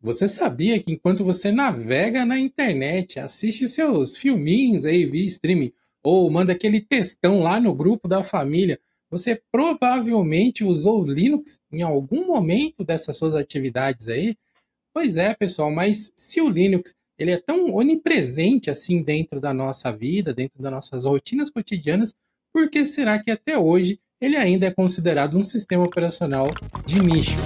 Você sabia que enquanto você navega na internet, assiste seus filminhos aí via streaming, ou manda aquele textão lá no grupo da família, você provavelmente usou Linux em algum momento dessas suas atividades aí? Pois é, pessoal, mas se o Linux ele é tão onipresente assim dentro da nossa vida, dentro das nossas rotinas cotidianas, por que será que até hoje ele ainda é considerado um sistema operacional de nicho?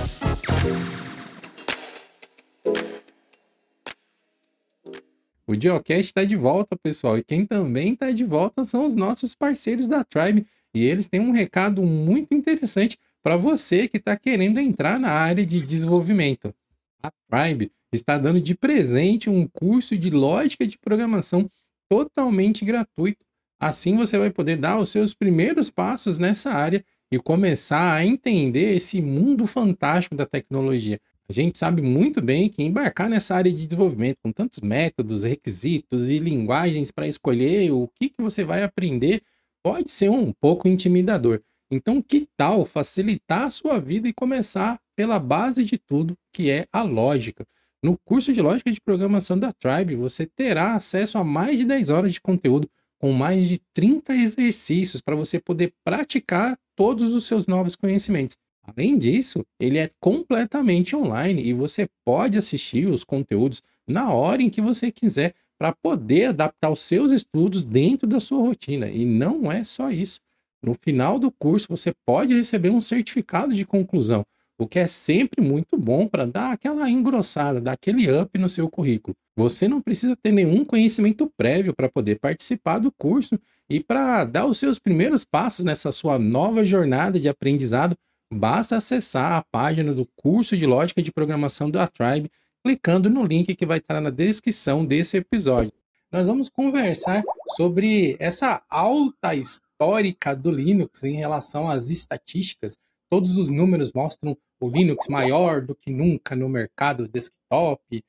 O Geocast está de volta, pessoal, e quem também está de volta são os nossos parceiros da Tribe, e eles têm um recado muito interessante para você que está querendo entrar na área de desenvolvimento. A Tribe está dando de presente um curso de lógica de programação totalmente gratuito. Assim você vai poder dar os seus primeiros passos nessa área e começar a entender esse mundo fantástico da tecnologia. A gente sabe muito bem que embarcar nessa área de desenvolvimento, com tantos métodos, requisitos e linguagens para escolher o que você vai aprender, pode ser um pouco intimidador. Então, que tal facilitar a sua vida e começar pela base de tudo, que é a lógica? No curso de lógica de programação da Tribe, você terá acesso a mais de 10 horas de conteúdo, com mais de 30 exercícios para você poder praticar todos os seus novos conhecimentos. Além disso, ele é completamente online e você pode assistir os conteúdos na hora em que você quiser para poder adaptar os seus estudos dentro da sua rotina. E não é só isso. No final do curso, você pode receber um certificado de conclusão, o que é sempre muito bom para dar aquela engrossada, dar aquele up no seu currículo. Você não precisa ter nenhum conhecimento prévio para poder participar do curso e para dar os seus primeiros passos nessa sua nova jornada de aprendizado. Basta acessar a página do curso de lógica de programação da Tribe, clicando no link que vai estar na descrição desse episódio. Nós vamos conversar sobre essa alta histórica do Linux em relação às estatísticas. Todos os números mostram o Linux maior do que nunca no mercado desktop.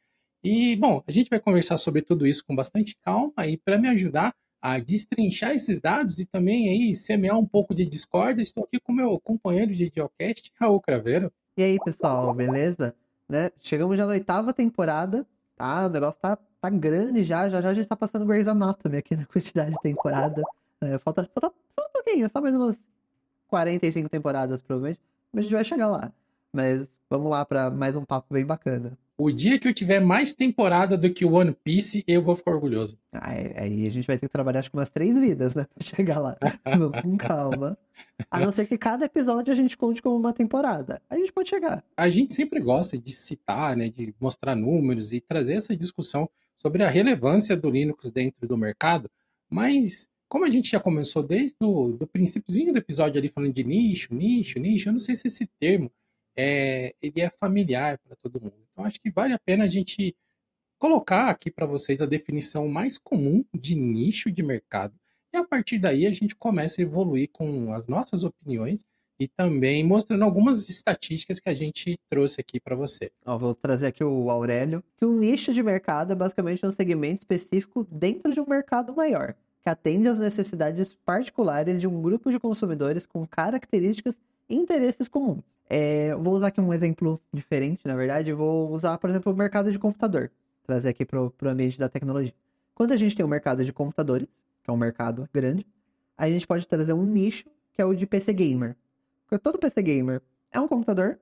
E, bom, a gente vai conversar sobre tudo isso com bastante calma e para me ajudar a destrinchar esses dados e também aí semear um pouco de discórdia, estou aqui com meu companheiro de Geocast, Raul Craveiro. E aí, pessoal, beleza? Né? Chegamos já na oitava temporada, tá? O negócio tá grande já a gente tá passando Grey's Anatomy aqui na quantidade de temporada. Falta só um pouquinho, só mais umas 45 temporadas, provavelmente. Mas a gente vai chegar lá. Mas vamos lá pra mais um papo bem bacana. O dia que eu tiver mais temporada do que One Piece, eu vou ficar orgulhoso. Aí a gente vai ter que trabalhar acho que umas 3 vidas, né? Pra chegar lá. Vamos com calma. A não ser que cada episódio a gente conte como uma temporada. A gente pode chegar. A gente sempre gosta de citar, né, de mostrar números e trazer essa discussão sobre a relevância do Linux dentro do mercado, mas como a gente já começou desde do princípiozinho do episódio ali falando de nicho, nicho, nicho, eu não sei se esse termo ele é familiar para todo mundo. Então acho que vale a pena a gente colocar aqui para vocês a definição mais comum de nicho de mercado. E a partir daí a gente começa a evoluir com as nossas opiniões e também mostrando algumas estatísticas que a gente trouxe aqui para você. Ó, vou trazer aqui o Aurélio, que um nicho de mercado é basicamente um segmento específico dentro de um mercado maior, que atende às necessidades particulares de um grupo de consumidores com características e interesses comuns. Vou usar aqui um exemplo diferente, na verdade. Vou usar, por exemplo, o mercado de computador, trazer aqui para o ambiente da tecnologia. Quando a gente tem o mercado de computadores, que é um mercado grande, a gente pode trazer um nicho, que é o de PC Gamer. Porque todo PC Gamer é um computador,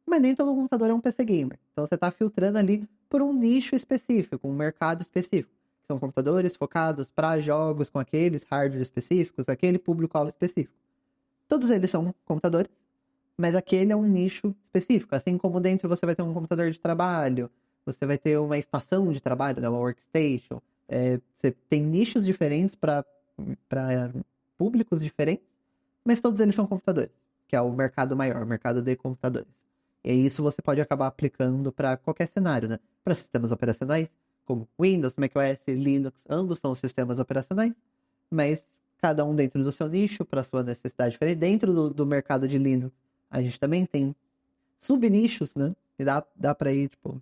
mas nem todo computador é um PC gamer. Então você está filtrando ali por um nicho específico, um mercado específico. São computadores focados para jogos com aqueles hardware específicos, aquele público-alvo específico. Todos eles são computadores, mas aquele é um nicho específico. Assim como dentro você vai ter um computador de trabalho, você vai ter uma estação de trabalho, né, uma workstation. Você tem nichos diferentes para públicos diferentes, mas todos eles são computadores, que é o mercado maior, o mercado de computadores. E isso você pode acabar aplicando para qualquer cenário, né? Para sistemas operacionais, como Windows, macOS, Linux, ambos são sistemas operacionais, mas cada um dentro do seu nicho, para sua necessidade diferente. Dentro do mercado de Linux, a gente também tem sub-nichos, né? E dá para ir, tipo,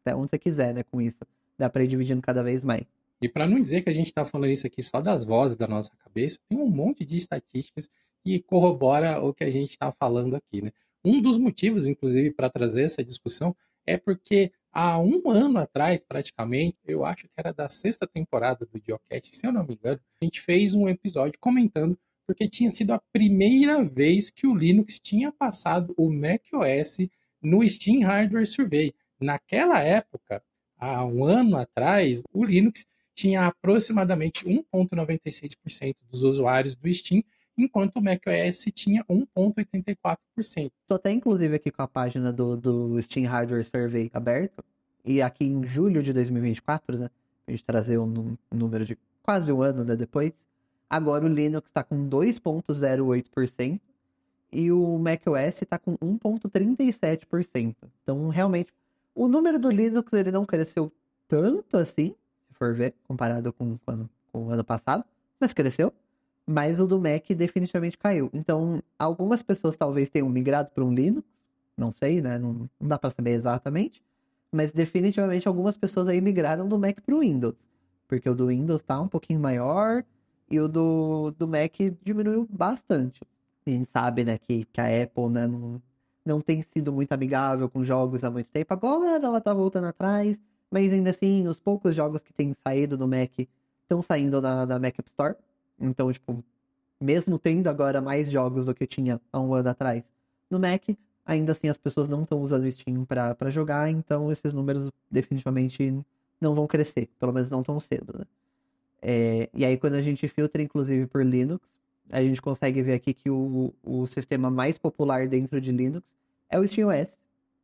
até onde você quiser, né, com isso. Dá para ir dividindo cada vez mais. E para não dizer que a gente está falando isso aqui só das vozes da nossa cabeça, tem um monte de estatísticas que corrobora o que a gente está falando aqui, né? Um dos motivos, inclusive, para trazer essa discussão é porque há um ano atrás, praticamente, eu acho que era da sexta temporada do Geocast, se eu não me engano, a gente fez um episódio comentando porque tinha sido a primeira vez que o Linux tinha passado o macOS no Steam Hardware Survey. Naquela época, há um ano atrás, o Linux tinha aproximadamente 1,96% dos usuários do Steam, enquanto o macOS tinha 1,84%. Tô até inclusive aqui com a página do Steam Hardware Survey aberto. E aqui em julho de 2024, né? A gente trazer um número de quase um ano, né, depois. Agora o Linux tá com 2,08% e o macOS tá com 1,37%. Então, realmente, o número do Linux ele não cresceu tanto assim, se for ver, comparado com o ano passado, mas cresceu. Mas o do Mac definitivamente caiu. Então, algumas pessoas talvez tenham migrado para um Linux, não sei, né? Não dá para saber exatamente. Mas definitivamente algumas pessoas aí migraram do Mac para o Windows. Porque o do Windows tá um pouquinho maior e o do Mac diminuiu bastante. A gente sabe, né, que a Apple, né, não tem sido muito amigável com jogos há muito tempo. Agora ela tá voltando atrás, mas ainda assim, os poucos jogos que têm saído do Mac estão saindo na Mac App Store. Então, tipo, mesmo tendo agora mais jogos do que tinha há um ano atrás no Mac, ainda assim as pessoas não estão usando o Steam pra jogar, então esses números definitivamente não vão crescer, pelo menos não tão cedo, né? E aí quando a gente filtra, inclusive, por Linux, a gente consegue ver aqui que o sistema mais popular dentro de Linux é o SteamOS,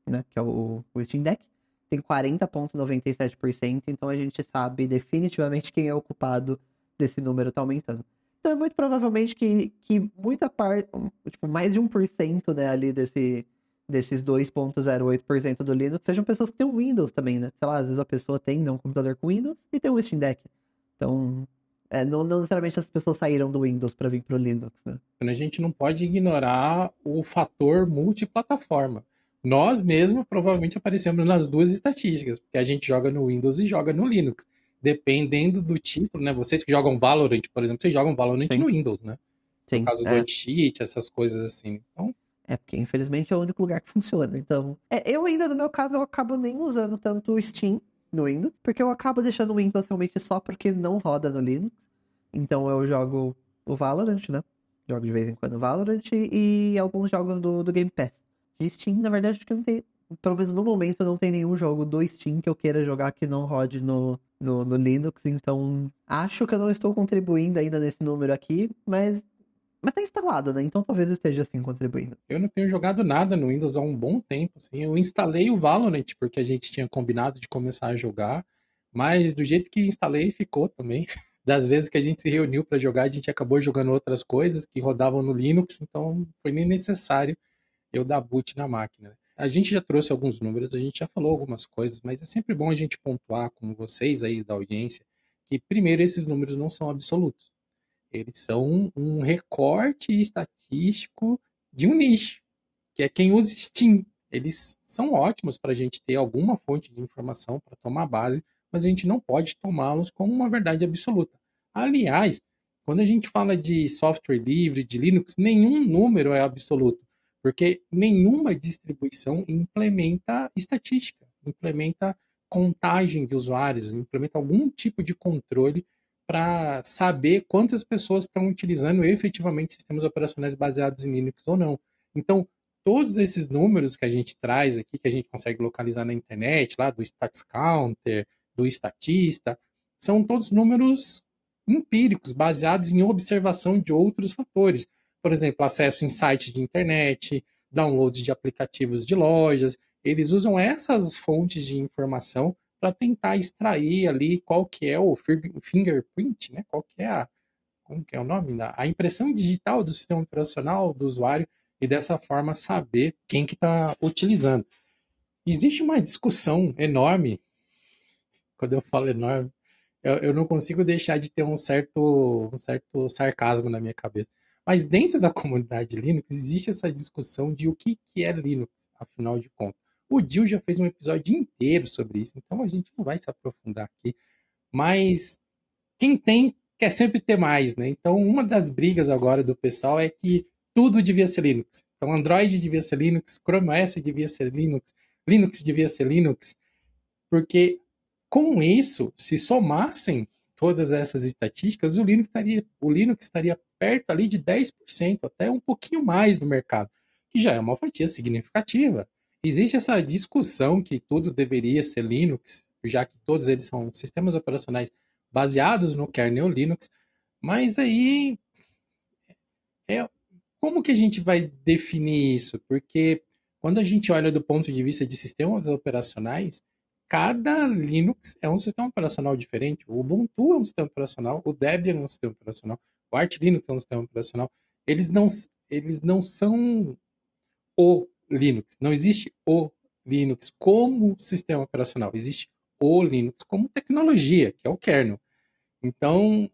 né? Que é o Steam Deck. Tem 40,97%, então a gente sabe definitivamente quem é o culpado desse número tá aumentando. Então é muito provavelmente que muita parte, tipo, mais de 1%, né, ali desses 2,08% do Linux sejam pessoas que têm o Windows também, né? Sei lá, às vezes a pessoa tem, né, um computador com Windows e tem um Steam Deck. Então, não necessariamente as pessoas saíram do Windows para vir pro Linux, né? A gente não pode ignorar o fator multiplataforma. Nós mesmos provavelmente aparecemos nas duas estatísticas, porque a gente joga no Windows e joga no Linux. Dependendo do título, né? Vocês que jogam Valorant, por exemplo, vocês jogam Valorant Sim, no Windows, né? Por sim. causa do anti-cheat, essas coisas assim. Então, Porque infelizmente é o único lugar que funciona. Então, eu ainda, no meu caso, eu acabo nem usando tanto o Steam no Windows, porque eu acabo deixando o Windows realmente só porque não roda no Linux. Então eu jogo o Valorant, né? Jogo de vez em quando o Valorant e alguns jogos do Game Pass. De Steam, na verdade, acho que não tem. Pelo menos no momento, não tem nenhum jogo do Steam que eu queira jogar que não rode no Linux. Então, acho que eu não estou contribuindo ainda nesse número aqui, mas tá instalado, né? Então talvez eu esteja assim contribuindo. eu não tenho jogado nada no Windows há um bom tempo, assim. Eu instalei o Valorant porque a gente tinha combinado de começar a jogar, mas do jeito que instalei ficou também. Das vezes que a gente se reuniu para jogar, a gente acabou jogando outras coisas que rodavam no Linux, então não foi nem necessário eu dar boot na máquina. A gente já trouxe alguns números, a gente já falou algumas coisas, mas é sempre bom a gente pontuar, como vocês aí da audiência, que primeiro esses números não são absolutos. Eles são um recorte estatístico de um nicho, que é quem usa Steam. Eles são ótimos para a gente ter alguma fonte de informação para tomar base, mas a gente não pode tomá-los como uma verdade absoluta. Aliás, quando a gente fala de software livre, de Linux, nenhum número é absoluto, porque nenhuma distribuição implementa estatística, implementa contagem de usuários, implementa algum tipo de controle para saber quantas pessoas estão utilizando efetivamente sistemas operacionais baseados em Linux ou não. Então, todos esses números que a gente traz aqui, que a gente consegue localizar na internet, lá do StatsCounter, do Statista, são todos números empíricos, baseados em observação de outros fatores. Por exemplo, acesso em sites de internet, downloads de aplicativos de lojas. Eles usam essas fontes de informação para tentar extrair ali qual que é o fingerprint, né? Qual que é como que é o nome? A impressão digital do sistema operacional do usuário e dessa forma saber quem que está utilizando. Existe uma discussão enorme, quando eu falo enorme, eu não consigo deixar de ter um certo sarcasmo na minha cabeça. Mas dentro da comunidade Linux existe essa discussão de o que é Linux, afinal de contas. O Dil já fez um episódio inteiro sobre isso, então a gente não vai se aprofundar aqui. Mas quem tem quer sempre ter mais, né? Então, uma das brigas agora do pessoal é que tudo devia ser Linux. Então, Android devia ser Linux, Chrome OS devia ser Linux, Linux devia ser Linux. Porque com isso, se somassem todas essas estatísticas, o Linux estaria perto ali de 10%, até um pouquinho mais do mercado, que já é uma fatia significativa. Existe essa discussão que tudo deveria ser Linux, já que todos eles são sistemas operacionais baseados no kernel Linux, mas aí é, como que a gente vai definir isso? Porque quando a gente olha do ponto de vista de sistemas operacionais, cada Linux é um sistema operacional diferente. O Ubuntu é um sistema operacional, o Debian é um sistema operacional, o Arch Linux é um sistema operacional. Eles não, eles não são o Linux. Não existe o Linux como sistema operacional. Existe o Linux como tecnologia, que é o kernel. Então,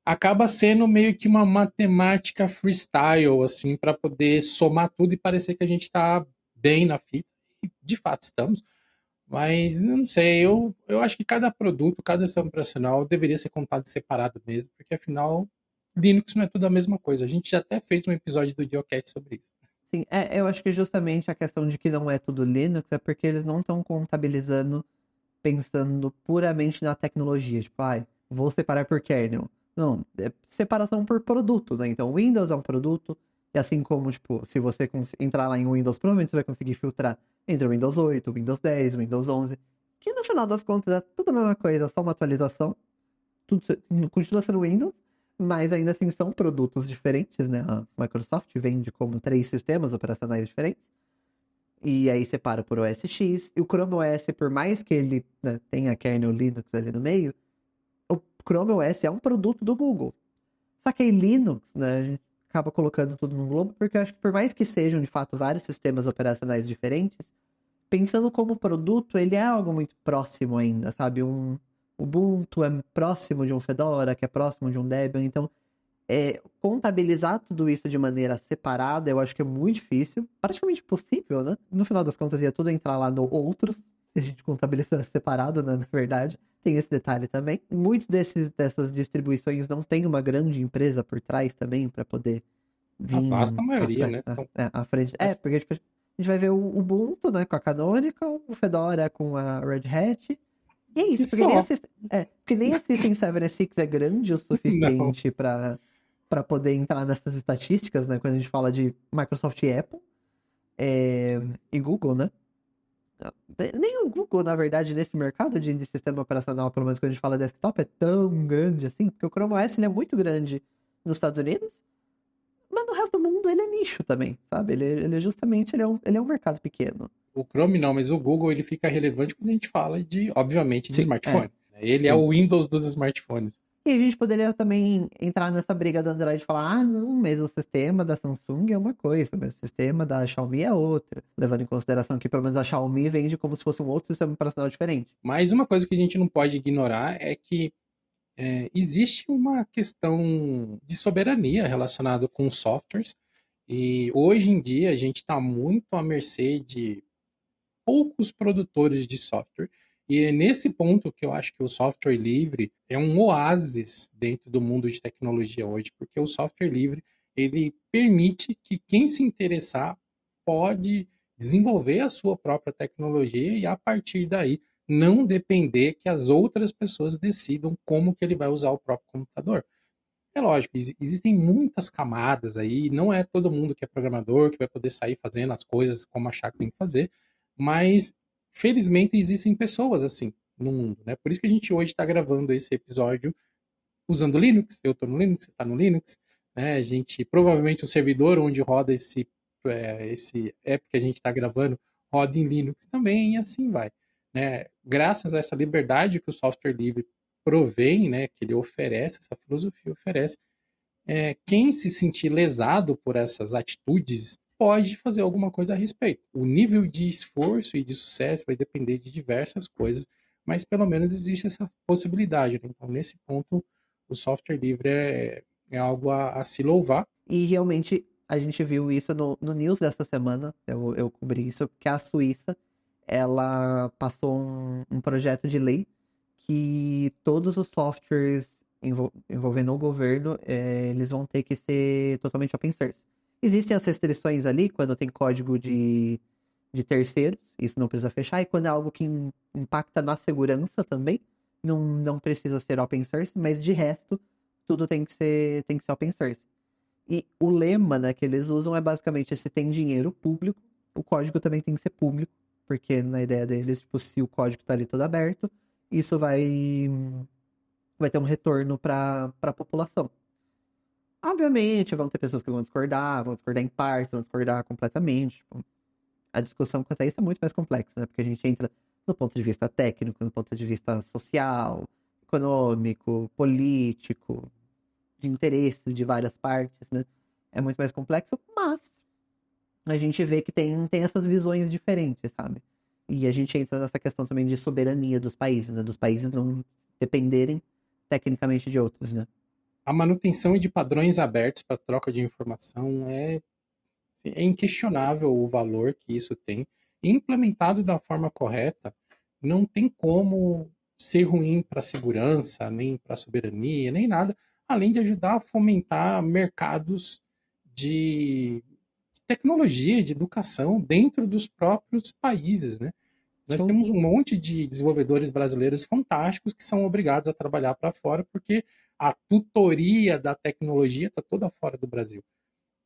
acaba sendo meio que uma matemática freestyle, assim, para poder somar tudo e parecer que a gente está bem na fita. E, de fato, estamos. Mas, não sei, eu acho que cada produto, cada sistema operacional deveria ser contado separado mesmo, porque, afinal, Linux não é tudo a mesma coisa. A gente já até fez um episódio do Geocast sobre isso. Sim, eu acho que justamente a questão de que não é tudo Linux é porque eles não estão contabilizando pensando puramente na tecnologia. Tipo, vou separar por kernel. Não, é separação por produto, né? Então, o Windows é um produto, e assim como, tipo, se você entrar lá em Windows, provavelmente você vai conseguir filtrar entre o Windows 8, o Windows 10, o Windows 11, que no final das contas é tudo a mesma coisa, só uma atualização. Tudo continua sendo Windows, mas ainda assim são produtos diferentes, né? A Microsoft vende como 3 sistemas operacionais diferentes. E aí separa por OS X. E o Chrome OS, por mais que ele, né, tenha kernel Linux ali no meio, o Chrome OS é um produto do Google. Só que aí Linux, né, a gente acaba colocando tudo no globo, porque eu acho que por mais que sejam, de fato, vários sistemas operacionais diferentes, pensando como produto, ele é algo muito próximo ainda, sabe? Um Ubuntu é próximo de um Fedora, que é próximo de um Debian, então contabilizar tudo isso de maneira separada, eu acho que é muito difícil, praticamente impossível, né? No final das contas, ia tudo entrar lá no outro, se a gente contabilizar separado, né? Na verdade, tem esse detalhe também. Muitos dessas distribuições não tem uma grande empresa por trás também para poder A vir vasta maioria, né? à frente. Porque tipo, a gente vai ver o Ubuntu, né, com a Canonical, o Fedora com a Red Hat. E é E isso, só. porque nem a System 76 é grande o Não. suficiente para poder entrar nessas estatísticas, né? Quando a gente fala de Microsoft e Apple, e Google, né? Nem o Google, na verdade, nesse mercado de sistema operacional, pelo menos quando a gente fala desktop, é tão grande assim, porque o Chrome OS ele é muito grande nos Estados Unidos, mas no resto do mundo ele é nicho também, sabe? Ele é justamente, ele é um mercado pequeno. O Chrome não, mas o Google ele fica relevante quando a gente fala de, obviamente, de Sim, smartphone. Ele é sim. o Windows dos smartphones. E a gente poderia também entrar nessa briga do Android e falar, não, mas o sistema da Samsung é uma coisa, mas o sistema da Xiaomi é outra. Levando em consideração que pelo menos a Xiaomi vende como se fosse um outro sistema operacional diferente. Mas uma coisa que a gente não pode ignorar é que existe uma questão de soberania relacionada com softwares. E hoje em dia a gente está muito à mercê de poucos produtores de software. E é nesse ponto que eu acho que o software livre é um oásis dentro do mundo de tecnologia hoje, porque o software livre ele permite que quem se interessar pode desenvolver a sua própria tecnologia e a partir daí não depender que as outras pessoas decidam como que ele vai usar o próprio computador. É lógico, existem muitas camadas aí, não é todo mundo que é programador que vai poder sair fazendo as coisas como achar que tem que fazer, mas felizmente existem pessoas assim no mundo, né? Por isso que a gente hoje está gravando esse episódio usando Linux, eu estou no Linux, você está no Linux, né? A gente, provavelmente o servidor onde roda esse app que a gente está gravando roda em Linux também e assim vai, né? Graças a essa liberdade que o software livre provém, né, que ele oferece, essa filosofia oferece, quem se sentir lesado por essas atitudes pode fazer alguma coisa a respeito. O nível de esforço e de sucesso vai depender de diversas coisas, mas pelo menos existe essa possibilidade, né? Então, nesse ponto, o software livre é algo a se louvar. E realmente a gente viu isso no news dessa semana, eu cobri isso, que a Suíça, ela passou um projeto de lei que todos os softwares envolvendo o governo, eles vão ter que ser totalmente open source. Existem as restrições ali, quando tem código de terceiros, isso não precisa fechar, e quando é algo que impacta na segurança também, não precisa ser open source, mas de resto, tudo tem que ser open source. E o lema, né, que eles usam é basicamente, se tem dinheiro público, o código também tem que ser público, porque na ideia deles, tipo, se o código está ali todo aberto, isso vai ter um retorno para a população. Obviamente, vão ter pessoas que vão discordar em partes, vão discordar completamente. Tipo, a discussão quanto a isso é muito mais complexa, né? Porque a gente entra no ponto de vista técnico, no ponto de vista social, econômico, político, de interesse de várias partes, né? É muito mais complexo, mas a gente vê que tem essas visões diferentes, sabe? E a gente entra nessa questão também de soberania dos países, né? Dos países não dependerem tecnicamente de outros, né? A manutenção de padrões abertos para troca de informação assim, é inquestionável o valor que isso tem. E implementado da forma correta, não tem como ser ruim para a segurança, nem para a soberania, nem nada, além de ajudar a fomentar mercados de tecnologia, de educação dentro dos próprios países, né? Nós Sim, temos um monte de desenvolvedores brasileiros fantásticos que são obrigados a trabalhar para fora porque a tutoria da tecnologia está toda fora do Brasil.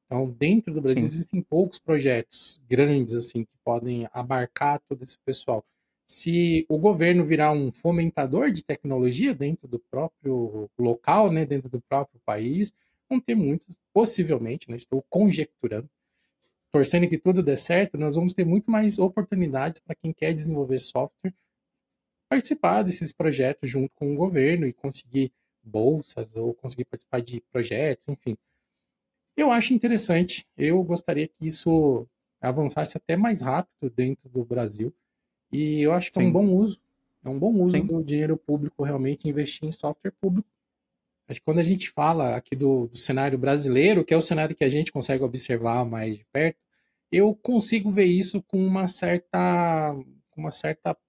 Então, dentro do Brasil sim. existem poucos projetos grandes assim que podem abarcar todo esse pessoal. Se o governo virar um fomentador de tecnologia dentro do próprio local, né, dentro do próprio país, vão ter muitos, possivelmente, né, estou conjecturando, torcendo que tudo dê certo, nós vamos ter muito mais oportunidades para quem quer desenvolver software participar desses projetos junto com o governo e conseguir bolsas ou conseguir participar de projetos, enfim. Eu acho interessante. Eu gostaria que isso avançasse até mais rápido dentro do Brasil. E eu acho que é um Sim, bom uso. É um bom uso sim. do dinheiro público realmente investir em software público. Acho que quando a gente fala aqui do cenário brasileiro, que é o cenário que a gente consegue observar mais de perto, eu consigo ver isso com uma certa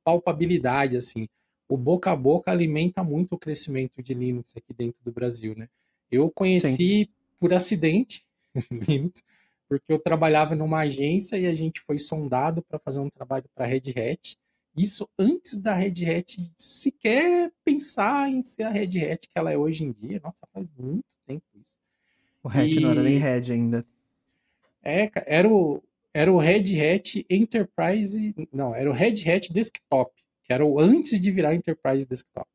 palpabilidade, assim. O boca a boca alimenta muito o crescimento de Linux aqui dentro do Brasil, né? Eu Sim. conheci por acidente Linux, porque eu trabalhava numa agência e a gente foi sondado para fazer um trabalho para a Red Hat. Isso antes da Red Hat sequer pensar em ser a Red Hat que ela é hoje em dia. Nossa, faz muito tempo isso. O Hatch não era nem E Red ainda. era o Red Hat Enterprise, não, era o Red Hat Desktop, que era o antes de virar Enterprise Desktop.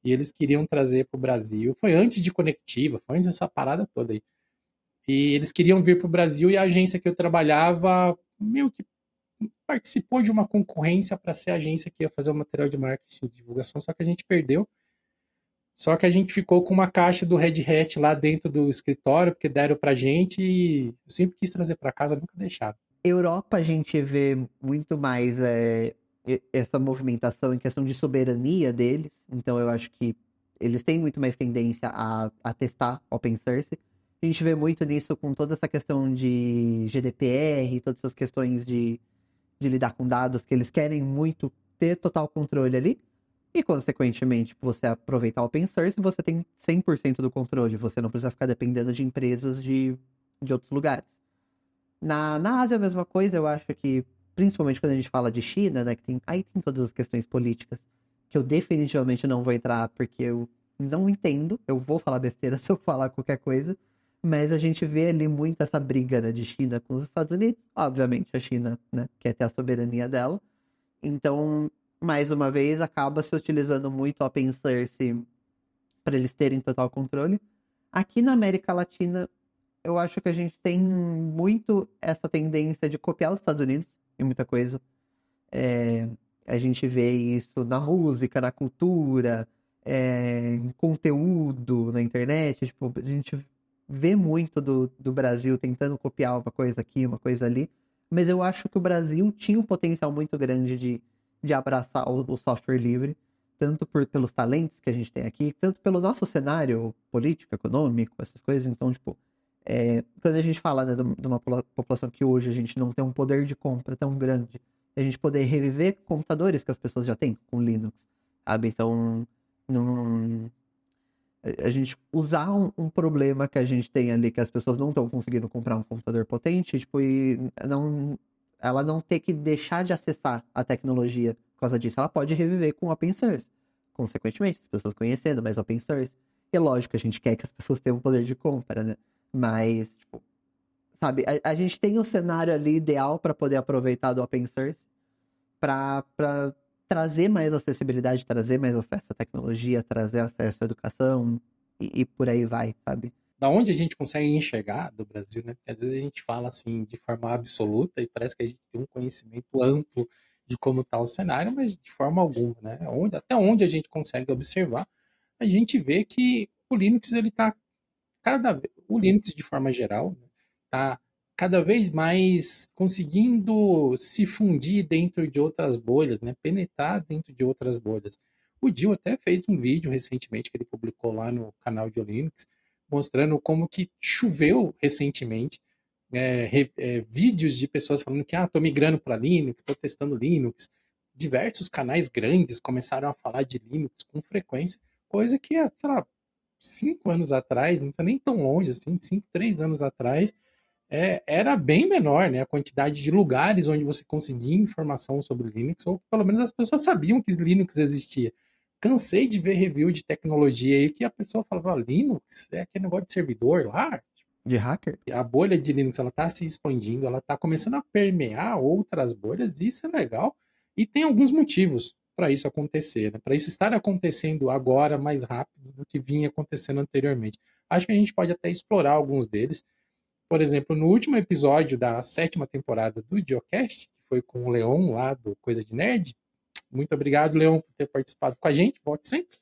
E eles queriam trazer para o Brasil. Foi antes de Conectiva, foi antes dessa parada toda aí. E eles queriam vir para o Brasil e a agência que eu trabalhava meio que participou de uma concorrência para ser a agência que ia fazer o material de marketing e divulgação, só que a gente perdeu. Só que a gente ficou com uma caixa do Red Hat lá dentro do escritório, porque deram pra gente e eu sempre quis trazer para casa, nunca deixaram. Europa a gente vê muito mais essa movimentação em questão de soberania deles. Então eu acho que eles têm muito mais tendência a testar open source. A gente vê muito nisso com toda essa questão de GDPR, todas essas questões de lidar com dados, que eles querem muito ter total controle ali. E, consequentemente, você aproveitar o open source, você tem 100% do controle. Você não precisa ficar dependendo de empresas de outros lugares. Na Ásia, é a mesma coisa, eu acho que, principalmente quando a gente fala de China, né, que aí tem todas as questões políticas, que eu definitivamente não vou entrar, porque eu não entendo, eu vou falar besteira se eu falar qualquer coisa, mas a gente vê ali muito essa briga, né, de China com os Estados Unidos. Obviamente, a China, né, quer ter a soberania dela, então, mais uma vez, acaba se utilizando muito o open source para eles terem total controle. Aqui na América Latina, eu acho que a gente tem muito essa tendência de copiar os Estados Unidos em muita coisa. É, a gente vê isso na música, na cultura, em conteúdo, na internet. Tipo, a gente vê muito do Brasil tentando copiar uma coisa aqui, uma coisa ali. Mas eu acho que o Brasil tinha um potencial muito grande de abraçar o software livre, tanto pelos talentos que a gente tem aqui, tanto pelo nosso cenário político, econômico, essas coisas. Então, tipo, quando a gente fala, né, de uma população que hoje a gente não tem um poder de compra tão grande, a gente poder reviver computadores que as pessoas já têm com Linux, sabe? Então, não, a gente usar um problema que a gente tem ali, que as pessoas não estão conseguindo comprar um computador potente, tipo, e não. ela não ter que deixar de acessar a tecnologia por causa disso. Ela pode reviver com open source. Consequentemente, as pessoas conhecendo mais open source. E é lógico que a gente quer que as pessoas tenham poder de compra, né? Mas, tipo, sabe, a gente tem um cenário ali ideal para poder aproveitar do open source para trazer mais acessibilidade, trazer mais acesso à tecnologia, trazer acesso à educação e por aí vai, sabe? Da onde a gente consegue enxergar do Brasil, né? Porque às vezes a gente fala assim de forma absoluta e parece que a gente tem um conhecimento amplo de como está o cenário, mas de forma alguma, né? Até onde a gente consegue observar, a gente vê que o Linux ele está o Linux de forma geral está cada vez mais conseguindo se fundir dentro de outras bolhas, né? Penetrar dentro de outras bolhas. O Dio até fez um vídeo recentemente que ele publicou lá no canal de Linux, mostrando como que choveu recentemente vídeos de pessoas falando que tô migrando para Linux, estou testando Linux. Diversos canais grandes começaram a falar de Linux com frequência, coisa que, sei lá, 5 anos atrás, não está nem tão longe assim, 3 anos atrás, era bem menor, né? A quantidade de lugares onde você conseguia informação sobre Linux, ou pelo menos as pessoas sabiam que Linux existia. Cansei de ver review de tecnologia aí que a pessoa falava, Linux é aquele negócio de servidor lá. De hacker? A bolha de Linux ela está se expandindo, ela está começando a permear outras bolhas, e isso é legal. E tem alguns motivos para isso acontecer, né? Para isso estar acontecendo agora mais rápido do que vinha acontecendo anteriormente. Acho que a gente pode até explorar alguns deles. Por exemplo, no último episódio da 7ª temporada do Geocast, que foi com o Leon lá do Coisa de Nerd. Muito obrigado, Leon, por ter participado com a gente. Volte sempre.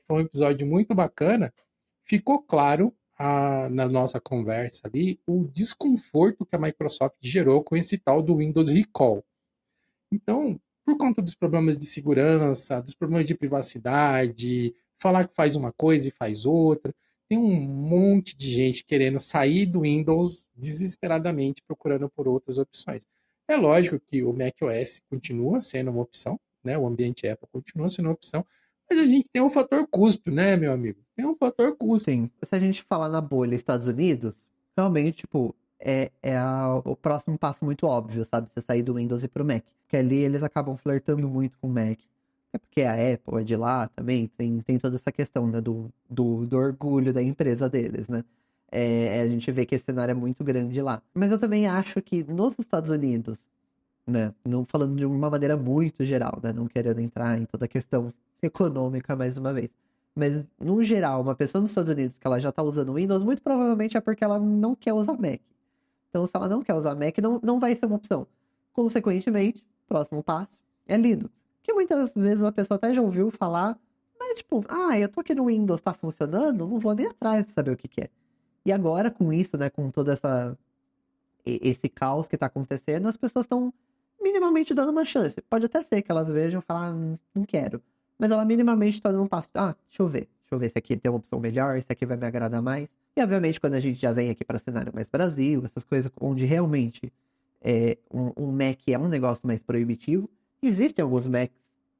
Foi um episódio muito bacana. Ficou claro na nossa conversa ali o desconforto que a Microsoft gerou com esse tal do Windows Recall. Então, por conta dos problemas de segurança, dos problemas de privacidade, falar que faz uma coisa e faz outra, tem um monte de gente querendo sair do Windows desesperadamente procurando por outras opções. É lógico que o macOS continua sendo uma opção, né? O ambiente Apple continua sendo uma opção, mas a gente tem um fator custo, né, meu amigo? Tem um fator custo. Sim. Se a gente falar na bolha Estados Unidos, realmente, tipo, o próximo passo muito óbvio, sabe? Você sair do Windows e pro Mac. Porque ali eles acabam flertando muito com o Mac. É porque a Apple é de lá também, tem toda essa questão, né, do orgulho da empresa deles, né? A gente vê que esse cenário é muito grande lá. Mas eu também acho que nos Estados Unidos, né, não falando de uma maneira muito geral, né, não querendo entrar em toda a questão econômica mais uma vez. Mas, no geral, uma pessoa nos Estados Unidos que ela já tá usando Windows, muito provavelmente é porque ela não quer usar Mac. Então, se ela não quer usar Mac, não vai ser uma opção. Consequentemente, próximo passo é Linux. Que muitas vezes a pessoa até já ouviu falar, mas tipo, eu tô aqui no Windows, tá funcionando, não vou nem atrás de saber o que que é. E agora, com isso, né, com toda esse caos que tá acontecendo, as pessoas estão minimamente dando uma chance. Pode até ser que elas vejam e falar, não quero. Mas ela minimamente tá dando um passo. Deixa eu ver se aqui tem uma opção melhor, se aqui vai me agradar mais. E obviamente, quando a gente já vem aqui para cenário mais Brasil, essas coisas onde realmente um Mac é um negócio mais proibitivo, existem alguns Macs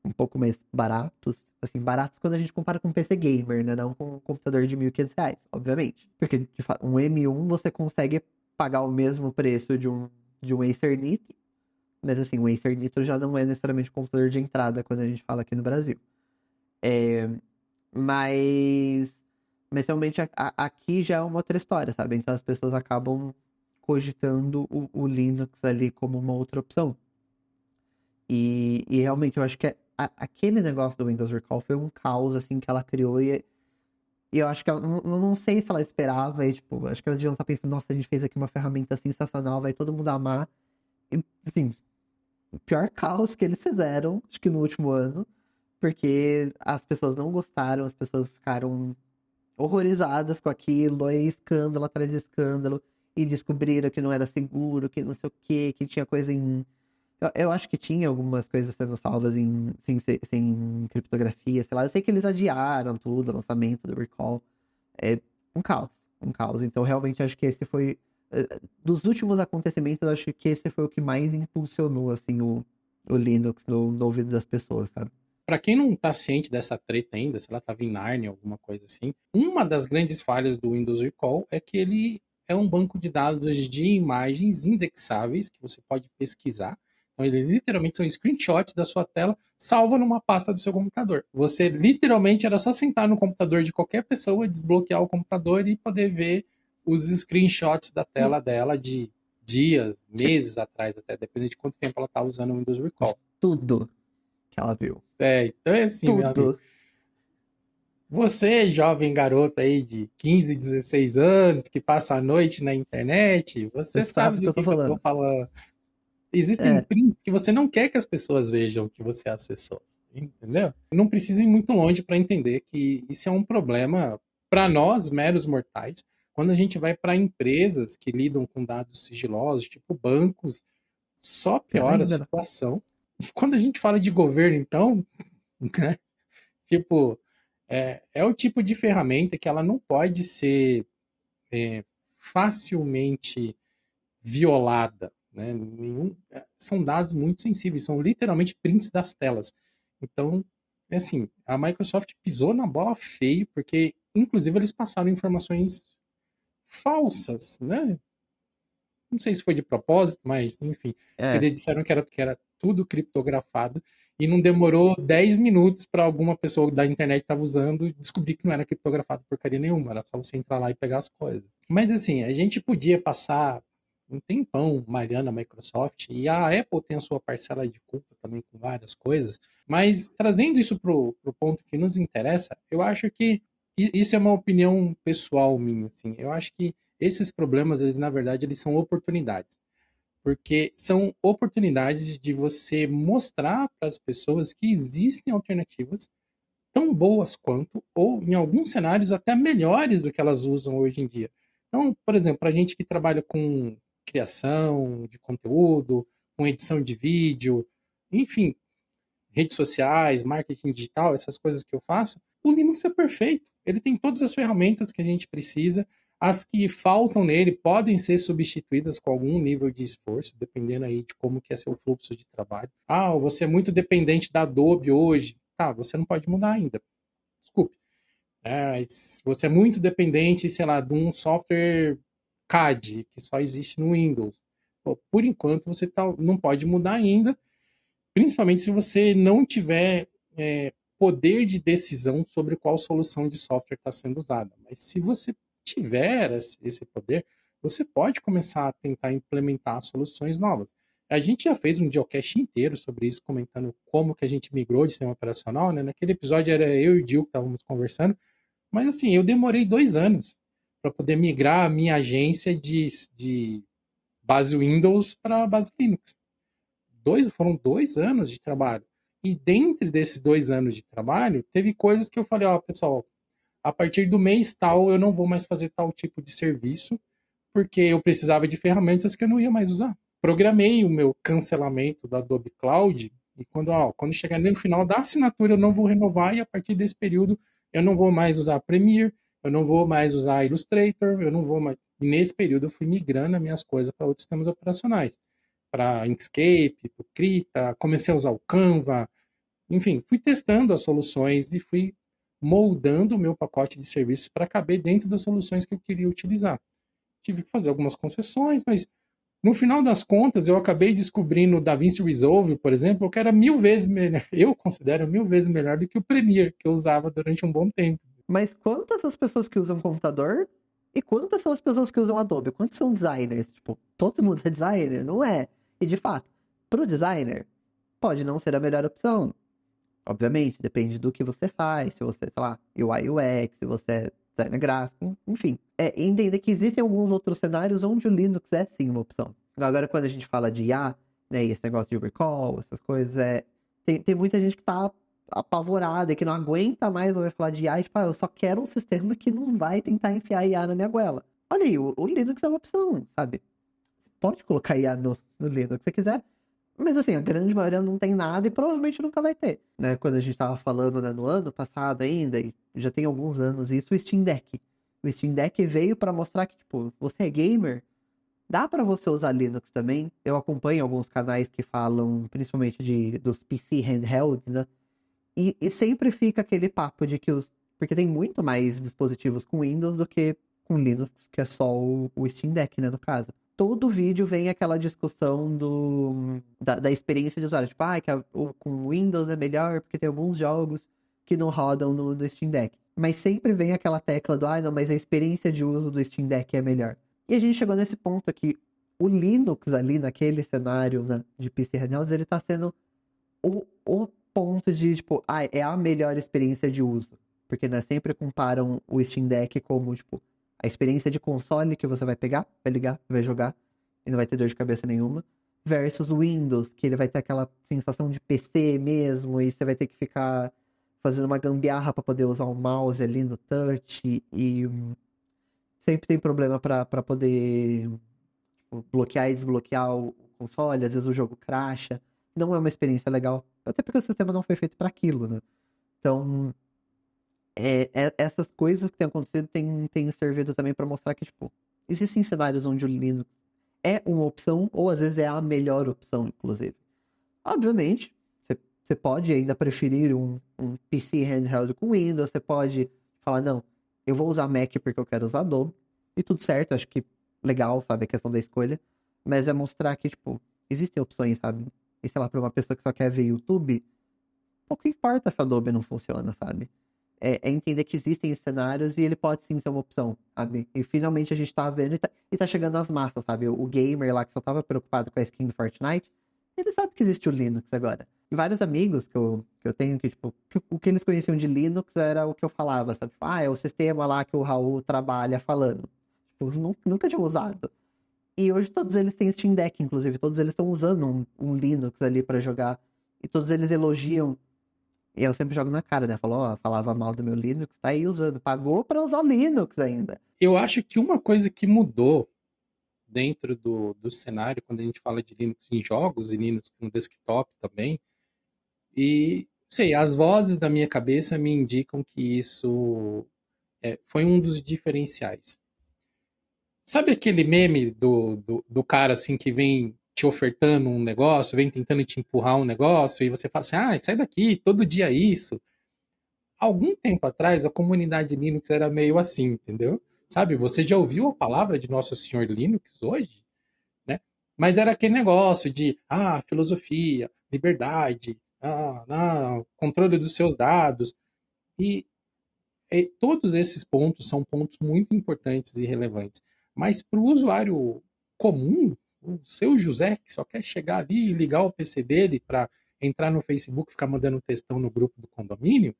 um pouco mais baratos. Assim, baratos quando a gente compara com um PC gamer, né? Não com um computador de R$ 1.500, obviamente. Porque, de fato, um M1 você consegue pagar o mesmo preço de um Acer Nitro. Mas assim, o Acer Nitro já não é necessariamente um computador de entrada quando a gente fala aqui no Brasil. Mas, mas realmente aqui já é uma outra história, sabe? Então as pessoas acabam cogitando o Linux ali como uma outra opção. E realmente eu acho que aquele negócio do Windows Recall foi um caos assim que ela criou e eu acho que ela não sei se ela esperava, e, tipo, acho que elas deviam estar pensando, nossa, a gente fez aqui uma ferramenta sensacional, vai todo mundo amar. E, enfim, o pior caos que eles fizeram, acho que no último ano, porque as pessoas não gostaram, as pessoas ficaram horrorizadas com aquilo, aí escândalo atrás de escândalo, e descobriram que não era seguro, que não sei o quê, que tinha coisa em. Eu acho que tinha algumas coisas sendo salvas sem criptografia, sei lá. Eu sei que eles adiaram tudo, o lançamento do Recall. É um caos, um caos. Então, realmente, acho que esse foi. Dos últimos acontecimentos, acho que esse foi o que mais impulsionou, assim, o Linux no ouvido das pessoas, sabe? Para quem não tá ciente dessa treta ainda, se ela tava em Narnia, alguma coisa assim, uma das grandes falhas do Windows Recall é que ele é um banco de dados de imagens indexáveis que você pode pesquisar. Então, eles literalmente são screenshots da sua tela, salva numa pasta do seu computador. Você literalmente era só sentar no computador de qualquer pessoa, desbloquear o computador e poder ver os screenshots da tela dela de dias, meses atrás, até dependendo de quanto tempo ela está usando o Windows Recall. Tudo que ela viu. Então é assim, meu amigo. Tudo. Você, jovem garota aí de 15, 16 anos, que passa a noite na internet, Você você sabe sabe do que do eu tô que eu tô falando. falando. Existem É, prints que você não quer que as pessoas vejam que você acessou, entendeu? Não precisa ir muito longe para entender que isso é um problema para nós, meros mortais. Quando a gente vai para empresas que lidam com dados sigilosos, tipo bancos, só pior piora a ainda, né? situação. E quando a gente fala de governo, então, né, tipo, é o tipo de ferramenta que ela não pode ser facilmente violada, né? São dados muito sensíveis, são literalmente prints das telas. Então, é assim, a Microsoft pisou na bola feio, porque, inclusive, eles passaram informações falsas, né? Não sei se foi de propósito, mas, enfim, É, eles disseram que era tudo criptografado e não demorou 10 minutos para alguma pessoa da internet que estava usando descobrir que não era criptografado porcaria nenhuma, era só você entrar lá e pegar as coisas. Mas assim, a gente podia passar um tempão malhando a Microsoft e a Apple tem a sua parcela de culpa também com várias coisas, mas trazendo isso pro ponto que nos interessa, eu acho que isso é uma opinião pessoal minha, assim, eu acho que esses problemas, eles na verdade, eles são oportunidades, porque são oportunidades de você mostrar para as pessoas que existem alternativas tão boas quanto, ou em alguns cenários até melhores do que elas usam hoje em dia. Então, por exemplo, para a gente que trabalha com criação de conteúdo, com edição de vídeo, enfim, redes sociais, marketing digital, essas coisas que eu faço, o Linux é perfeito. Ele tem todas as ferramentas que a gente precisa. As que faltam nele podem ser substituídas com algum nível de esforço, dependendo aí de como que é seu fluxo de trabalho. Ah, você é muito dependente da Adobe hoje. Tá, você não pode mudar ainda. Desculpe. Mas você é muito dependente, sei lá, de um software CAD, que só existe no Windows. Pô, por enquanto, você não pode mudar ainda, principalmente se você não tiver poder de decisão sobre qual solução de software está sendo usada. Mas se você tiver esse poder, você pode começar a tentar implementar soluções novas. A gente já fez um geocast inteiro sobre isso, comentando como que a gente migrou de sistema operacional, né? Naquele episódio era eu e o Gil que estávamos conversando, mas assim, eu demorei 2 anos para poder migrar a minha agência de base Windows para base Linux. Foram 2 anos de trabalho. E dentro desses 2 anos de trabalho, teve coisas que eu falei, ó, pessoal, a partir do mês tal eu não vou mais fazer tal tipo de serviço, porque eu precisava de ferramentas que eu não ia mais usar. Programei o meu cancelamento da Adobe Cloud, e quando chegar no final da assinatura eu não vou renovar, e a partir desse período eu não vou mais usar Premiere, eu não vou mais usar Illustrator, eu não vou mais. E nesse período eu fui migrando as minhas coisas para outros sistemas operacionais, para Inkscape, para Krita, comecei a usar o Canva, enfim, fui testando as soluções e fui moldando o meu pacote de serviços para caber dentro das soluções que eu queria utilizar. Tive que fazer algumas concessões, mas no final das contas eu acabei descobrindo o DaVinci Resolve, por exemplo, que era 1000 vezes melhor, eu considero 1000 vezes melhor do que o Premiere, que eu usava durante um bom tempo. mas quantas são as pessoas que usam computador e quantas são as pessoas que usam Adobe? Quantos são designers? Tipo, todo mundo é designer? Não é. E de fato, pro designer, pode não ser a melhor opção. Obviamente, depende do que você faz, se você, sei lá, UI UX, se você é designer gráfico, enfim. É entender que existem alguns outros cenários onde o Linux é sim uma opção. Agora, quando a gente fala de IA, né, e esse negócio de recall, essas coisas, tem muita gente que tá apavorada e que não aguenta mais ouvir falar de IA e tipo, eu só quero um sistema que não vai tentar enfiar IA na minha goela. Olha aí, o Linux é uma opção, sabe? Pode colocar IA no Linux se você quiser. Mas assim, a grande maioria não tem nada e provavelmente nunca vai ter, né? Quando a gente tava falando, né, no ano passado ainda, e já tem alguns anos isso, o Steam Deck. O Steam Deck veio pra mostrar que, tipo, você é gamer, dá pra você usar Linux também. Eu acompanho alguns canais que falam, principalmente dos PC handhelds, né? E sempre fica aquele papo de que porque tem muito mais dispositivos com Windows do que com Linux, que é só o Steam Deck, né, no caso. Todo vídeo vem aquela discussão da experiência de usuário. Tipo, que com Windows é melhor porque tem alguns jogos que não rodam no Steam Deck. Mas sempre vem aquela tecla do, não, mas a experiência de uso do Steam Deck é melhor. E a gente chegou nesse ponto aqui. O Linux ali, naquele cenário, né, de PC Hangouts, ele tá sendo o ponto de, tipo, é a melhor experiência de uso. Porque, né, sempre comparam o Steam Deck como, tipo, a experiência de console que você vai pegar, vai ligar, vai jogar, e não vai ter dor de cabeça nenhuma, versus o Windows, que ele vai ter aquela sensação de PC mesmo, e você vai ter que ficar fazendo uma gambiarra para poder usar o mouse ali no touch, e sempre tem problema para poder tipo, bloquear e desbloquear o console, às vezes o jogo crasha. Não é uma experiência legal, até porque o sistema não foi feito para aquilo, né? Então, essas coisas que têm acontecido têm servido também para mostrar que, tipo, existem cenários onde o Linux é uma opção, ou às vezes é a melhor opção, inclusive. Obviamente, você pode ainda preferir um PC handheld com Windows, você pode falar, não, eu vou usar Mac porque eu quero usar Adobe, e tudo certo, acho que legal, sabe, a questão da escolha, mas é mostrar que, tipo, existem opções, sabe? E sei lá, pra uma pessoa que só quer ver YouTube, pouco importa se a Adobe não funciona, sabe? É entender que existem cenários e ele pode sim ser uma opção, sabe? E finalmente a gente tá vendo e tá chegando nas massas, sabe? O gamer lá que só tava preocupado com a skin do Fortnite, ele sabe que existe o Linux agora. E vários amigos que eu tenho que, tipo, o que eles conheciam de Linux era o que eu falava, sabe? Tipo, é o sistema lá que o Raul trabalha falando. Tipo, nunca tinha usado. E hoje todos eles têm Steam Deck, inclusive. Todos eles estão usando um Linux ali pra jogar. E todos eles elogiam. E eu sempre jogo na cara, né? Falava mal do meu Linux, tá aí usando. Pagou pra usar o Linux ainda. Eu acho que uma coisa que mudou dentro do cenário, quando a gente fala de Linux em jogos e Linux no desktop também, e sei, as vozes da minha cabeça me indicam que isso foi um dos diferenciais. Sabe aquele meme do cara assim que vem te ofertando um negócio, vem tentando te empurrar um negócio, e você fala assim, sai daqui, todo dia isso. Algum tempo atrás, a comunidade Linux era meio assim, entendeu? Sabe, você já ouviu a palavra de Nosso Senhor Linux hoje? Né? Mas era aquele negócio de, filosofia, liberdade, não, controle dos seus dados. E todos esses pontos são pontos muito importantes e relevantes. Mas para o usuário comum, o seu José, que só quer chegar ali e ligar o PC dele para entrar no Facebook e ficar mandando textão no grupo do condomínio,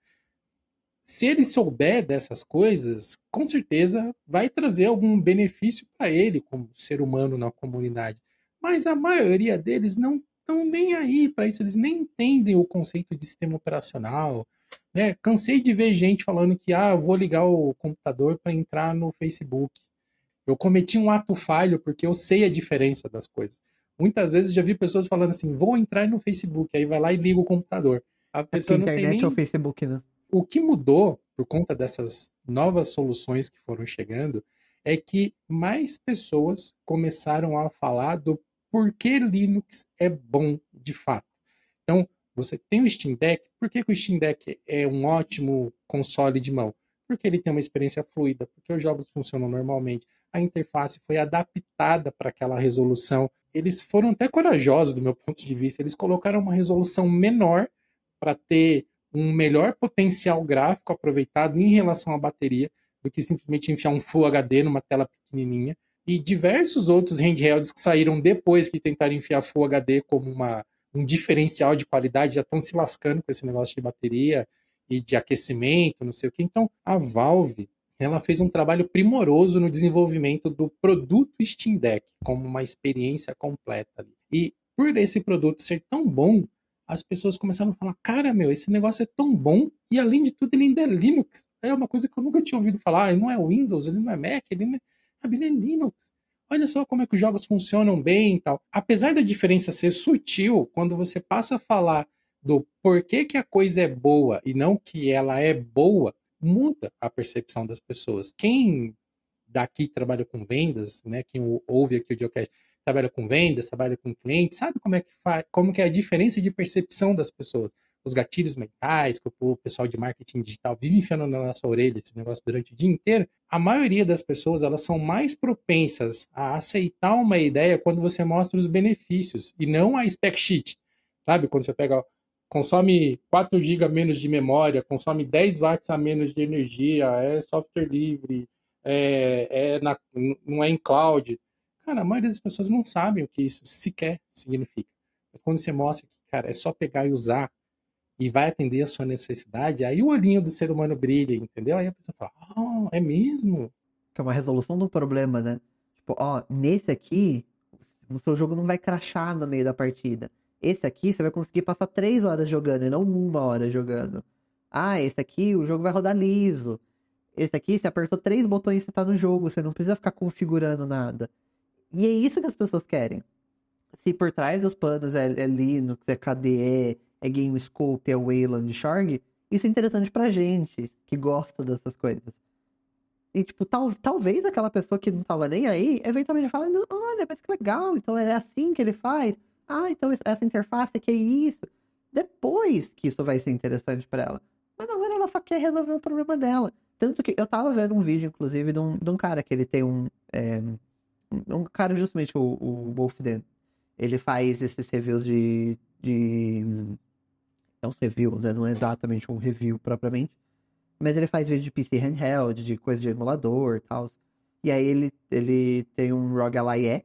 se ele souber dessas coisas, com certeza vai trazer algum benefício para ele como ser humano na comunidade. Mas a maioria deles não estão nem aí para isso, eles nem entendem o conceito de sistema operacional. Né? Cansei de ver gente falando que eu vou ligar o computador para entrar no Facebook. Eu cometi um ato falho porque eu sei a diferença das coisas. Muitas vezes já vi pessoas falando assim, vou entrar no Facebook, aí vai lá e liga o computador. A É porque pessoa a não tem internet é o nem Facebook, né? o que mudou por conta dessas novas soluções que foram chegando é que mais pessoas começaram a falar do porquê Linux é bom de fato. Então, você tem o Steam Deck, por que, que o Steam Deck é um ótimo console de mão? Porque ele tem uma experiência fluida, porque os jogos funcionam normalmente, a interface foi adaptada para aquela resolução. Eles foram até corajosos do meu ponto de vista, eles colocaram uma resolução menor para ter um melhor potencial gráfico aproveitado em relação à bateria do que simplesmente enfiar um Full HD numa tela pequenininha. E diversos outros handhelds que saíram depois que tentaram enfiar Full HD como um diferencial de qualidade já estão se lascando com esse negócio de bateria e de aquecimento, não sei o que. Então, a Valve ela fez um trabalho primoroso no desenvolvimento do produto Steam Deck como uma experiência completa. E por esse produto ser tão bom, as pessoas começaram a falar: cara, meu, esse negócio é tão bom e além de tudo ele ainda é Linux. É uma coisa que eu nunca tinha ouvido falar. Ele não é Windows, ele não é Mac, ele é Linux. Olha só como é que os jogos funcionam bem e tal. Apesar da diferença ser sutil, quando você passa a falar do porquê que a coisa é boa e não que ela é boa, muda a percepção das pessoas. Quem daqui trabalha com vendas, né? Quem ouve aqui o Geocast trabalha com vendas, trabalha com clientes, sabe como é que faz, como que é a diferença de percepção das pessoas. os gatilhos mentais, que o pessoal de marketing digital vive enfiando na nossa orelha esse negócio durante o dia inteiro, a maioria das pessoas elas são mais propensas a aceitar uma ideia quando você mostra os benefícios e não a spec sheet, sabe? Quando você pega, ó, consome 4 GB a menos de memória, consome 10 watts a menos de energia, é software livre, não é em cloud. Cara, a maioria das pessoas não sabem o que isso sequer significa. Mas quando você mostra que, cara, é só pegar e usar e vai atender a sua necessidade, aí o olhinho do ser humano brilha, entendeu? Aí a pessoa fala, é mesmo? Que é uma resolução do problema, né? Tipo, ó, nesse aqui, o seu jogo não vai crashar no meio da partida. Esse aqui, você vai conseguir passar 3 horas jogando e não 1 hora jogando. Ah, esse aqui, o jogo vai rodar liso. Esse aqui, você apertou 3 botões e você tá no jogo, você não precisa ficar configurando nada. E é isso que as pessoas querem. Se por trás dos panos é Linux, é KDE, é GameScope, é Wayland Shorg, isso é interessante pra gente, que gosta dessas coisas. E, tipo, talvez aquela pessoa que não tava nem aí, eventualmente fala, "Não, olha, mas que legal, então é assim que ele faz. Ah, então essa interface aqui é isso. Depois que isso vai ser interessante pra ela. Mas na hora ela só quer resolver o problema dela. Tanto que eu tava vendo um vídeo, inclusive, de um cara que ele tem um cara, justamente, o Wolfden. Ele faz esses reviews é um review, né? Não é exatamente um review propriamente. Mas ele faz vídeo de PC handheld, de coisa de emulador e tal. E aí ele tem um ROG Ally X.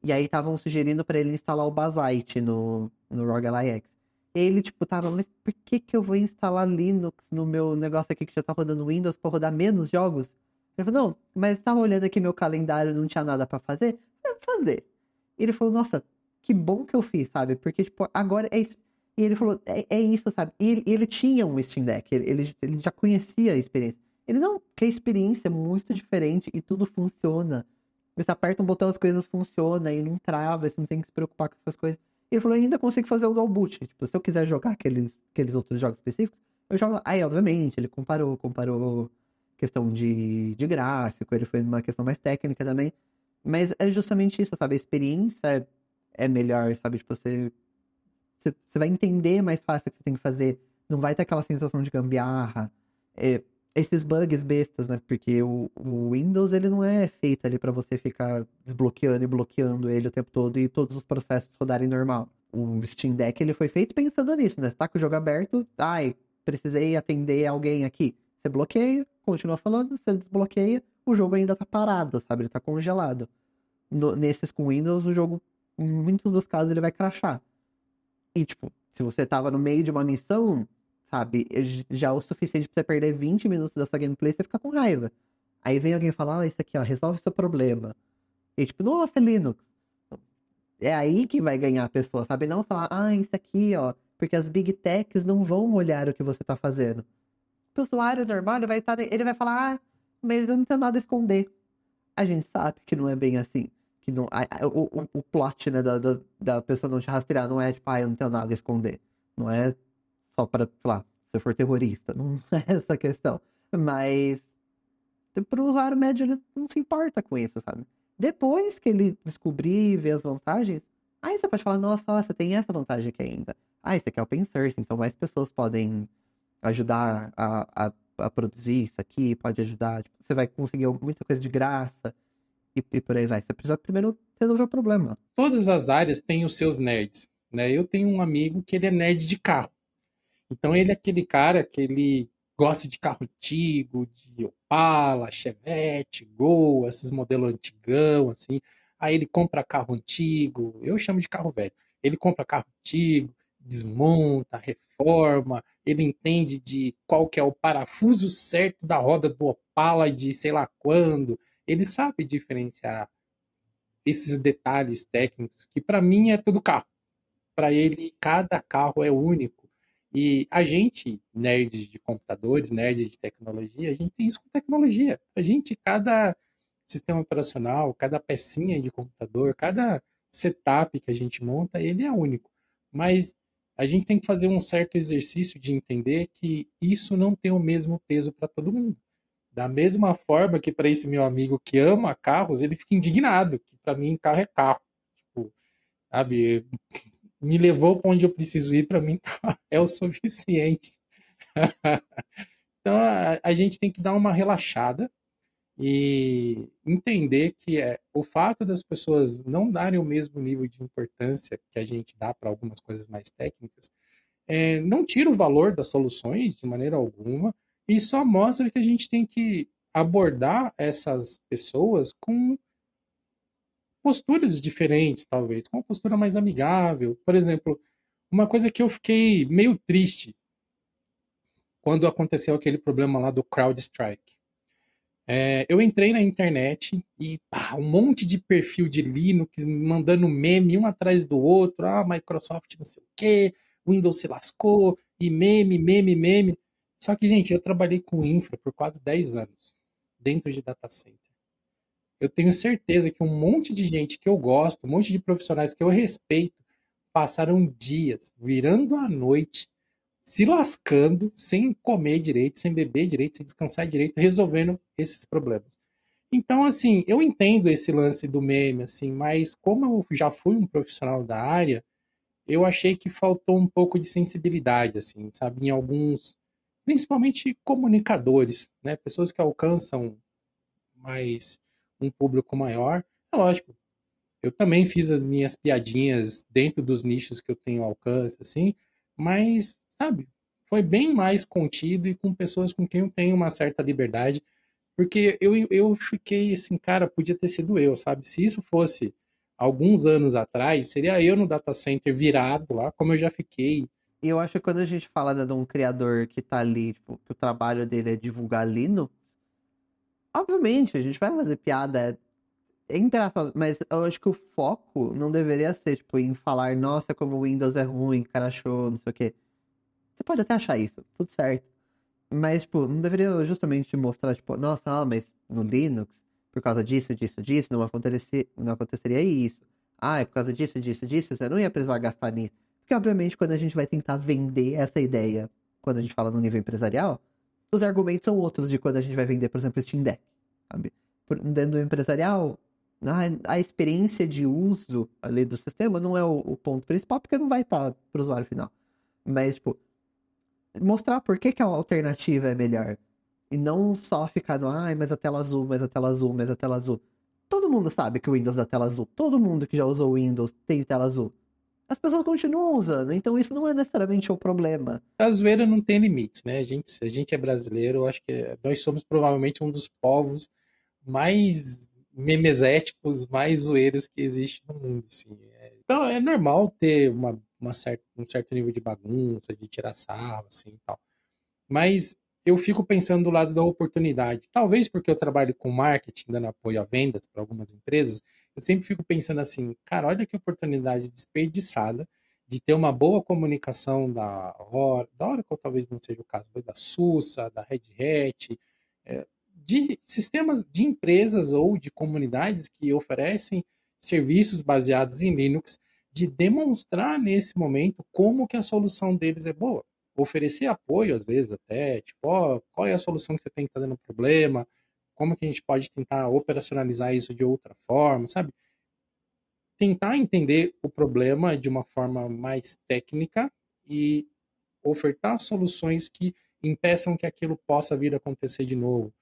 E aí estavam sugerindo pra ele instalar o Basite no ROG Ally X. E ele, tipo, tava, mas por que que eu vou instalar Linux no meu negócio aqui que já tá rodando Windows pra rodar menos jogos? Ele falou, não, mas tava olhando aqui meu calendário, não tinha nada pra fazer? Eu vou fazer. E ele falou, nossa, que bom que eu fiz, sabe? Porque, tipo, agora é isso. E ele falou, é isso, sabe? E ele tinha um Steam Deck, ele já conhecia a experiência. Ele não, que a experiência é muito diferente e tudo funciona. Você aperta um botão, as coisas funcionam e não trava, você não tem que se preocupar com essas coisas. E ele falou, ainda consigo fazer o dual boot. Tipo, se eu quiser jogar aqueles outros jogos específicos, eu jogo lá. Aí, obviamente, ele comparou questão de gráfico, ele foi numa questão mais técnica também. Mas é justamente isso, sabe? A experiência é melhor, sabe? Tipo, você vai entender mais fácil o que você tem que fazer. Não vai ter aquela sensação de gambiarra. É, esses bugs bestas, né? Porque o Windows, ele não é feito ali pra você ficar desbloqueando e bloqueando ele o tempo todo e todos os processos rodarem normal. O Steam Deck, ele foi feito pensando nisso, né? Você tá com o jogo aberto, ai, precisei atender alguém aqui. Você bloqueia, continua falando, você desbloqueia, o jogo ainda tá parado, sabe? Ele tá congelado. Nesses com Windows, o jogo, em muitos dos casos, ele vai crashar. E, tipo, se você tava no meio de uma missão, sabe, já é o suficiente pra você perder 20 minutos da sua gameplay e você ficar com raiva. Aí vem alguém falar, isso aqui, ó, resolve seu problema. E, tipo, nossa, Linux. É aí que vai ganhar a pessoa, sabe? Não falar, isso aqui, ó, porque as big techs não vão olhar o que você tá fazendo. Pro usuário normal, ele vai falar, mas eu não tenho nada a esconder. A gente sabe que não é bem assim. Que não, o plot, né, da pessoa não te rastrear não é tipo, eu não tenho nada a esconder. Não é só para, sei lá, se eu for terrorista. Não é essa a questão. Mas, pro usuário médio, ele não se importa com isso, sabe? Depois que ele descobrir e ver as vantagens, aí você pode falar, nossa, ó, você tem essa vantagem aqui ainda. Isso aqui é open source, então mais pessoas podem ajudar a produzir isso aqui, pode ajudar. Tipo, você vai conseguir muita coisa de graça e por aí vai. Você precisa primeiro resolver o problema. Todas as áreas têm os seus nerds, né? Eu tenho um amigo que ele é nerd de carro. Então ele é aquele cara que ele gosta de carro antigo, de Opala, Chevette, Gol, esses modelos antigão, assim. Aí ele compra carro antigo, eu chamo de carro velho. Ele compra carro antigo, desmonta, reforma, ele entende de qual que é o parafuso certo da roda do Opala de sei lá quando. Ele sabe diferenciar esses detalhes técnicos que para mim é tudo carro. Para ele, cada carro é único. E a gente, nerds de computadores, nerds de tecnologia, a gente tem isso com tecnologia. A gente, cada sistema operacional, cada pecinha de computador, cada setup que a gente monta, ele é único. Mas a gente tem que fazer um certo exercício de entender que isso não tem o mesmo peso para todo mundo. Da mesma forma que para esse meu amigo que ama carros, ele fica indignado, que para mim carro é carro. Tipo, sabe? me levou para onde eu preciso ir, para mim é o suficiente. Então a gente tem que dar uma relaxada e entender que o fato das pessoas não darem o mesmo nível de importância que a gente dá para algumas coisas mais técnicas, não tira o valor das soluções de maneira alguma e só mostra que a gente tem que abordar essas pessoas com posturas diferentes, talvez, com uma postura mais amigável. Por exemplo, uma coisa que eu fiquei meio triste quando aconteceu aquele problema lá do CrowdStrike. Eu entrei na internet e pá, um monte de perfil de Linux mandando meme um atrás do outro. Ah, Microsoft não sei o quê, Windows se lascou, e meme, meme, meme. Só que, gente, eu trabalhei com infra por quase 10 anos, dentro de data center. Eu tenho certeza que um monte de gente que eu gosto, um monte de profissionais que eu respeito, passaram dias virando à noite, se lascando, sem comer direito, sem beber direito, sem descansar direito, resolvendo esses problemas. Então, assim, eu entendo esse lance do meme, assim, mas como eu já fui um profissional da área, eu achei que faltou um pouco de sensibilidade, assim, sabe, em alguns, principalmente comunicadores, né, pessoas que alcançam mais um público maior. É lógico, eu também fiz as minhas piadinhas dentro dos nichos que eu tenho alcance, assim, mas, sabe, foi bem mais contido e com pessoas com quem eu tenho uma certa liberdade, porque eu fiquei assim, cara, podia ter sido eu, sabe? Se isso fosse alguns anos atrás, seria eu no data center virado lá, como eu já fiquei. E eu acho que quando a gente fala de um criador que tá ali, tipo, que o trabalho dele é divulgar Linux, obviamente a gente vai fazer piada, é engraçado, mas eu acho que o foco não deveria ser, tipo, em falar, nossa, como o Windows é ruim, cara achou, não sei o quê. Você pode até achar isso, tudo certo. Mas, tipo, não deveria justamente mostrar, tipo, nossa, mas no Linux, por causa disso, disso, disso, não aconteceria isso. Ah, é por causa disso, disso, disso, você não ia precisar gastar nisso. Porque, obviamente, quando a gente vai tentar vender essa ideia, quando a gente fala no nível empresarial, os argumentos são outros de quando a gente vai vender, por exemplo, Steam Deck, sabe? Dentro do empresarial, a experiência de uso ali do sistema não é o ponto principal, porque não vai estar para o usuário final. Mas, tipo, mostrar por que que a alternativa é melhor. E não só ficar no, ai, mas a tela azul, mas a tela azul, mas a tela azul. Todo mundo sabe que o Windows dá tela azul. Todo mundo que já usou o Windows tem tela azul. As pessoas continuam usando, então isso não é necessariamente o problema. A zoeira não tem limites, né? A gente é brasileiro, eu acho que nós somos provavelmente um dos povos mais memeséticos, mais zoeiros que existe no mundo, assim. Então é normal ter um certo nível de bagunça, de tirar sarro, assim, e tal. Mas eu fico pensando do lado da oportunidade. Talvez porque eu trabalho com marketing, dando apoio a vendas para algumas empresas, eu sempre fico pensando assim, cara, olha que oportunidade desperdiçada de ter uma boa comunicação da Oracle talvez não seja o caso, mas da SUSE, da Red Hat, de sistemas de empresas ou de comunidades que oferecem serviços baseados em Linux, de demonstrar nesse momento como que a solução deles é boa, oferecer apoio, às vezes, até, tipo, ó, qual é a solução que você tem que estar dando problema, como que a gente pode tentar operacionalizar isso de outra forma, sabe? Tentar entender o problema de uma forma mais técnica e ofertar soluções que impeçam que aquilo possa vir a acontecer de novo.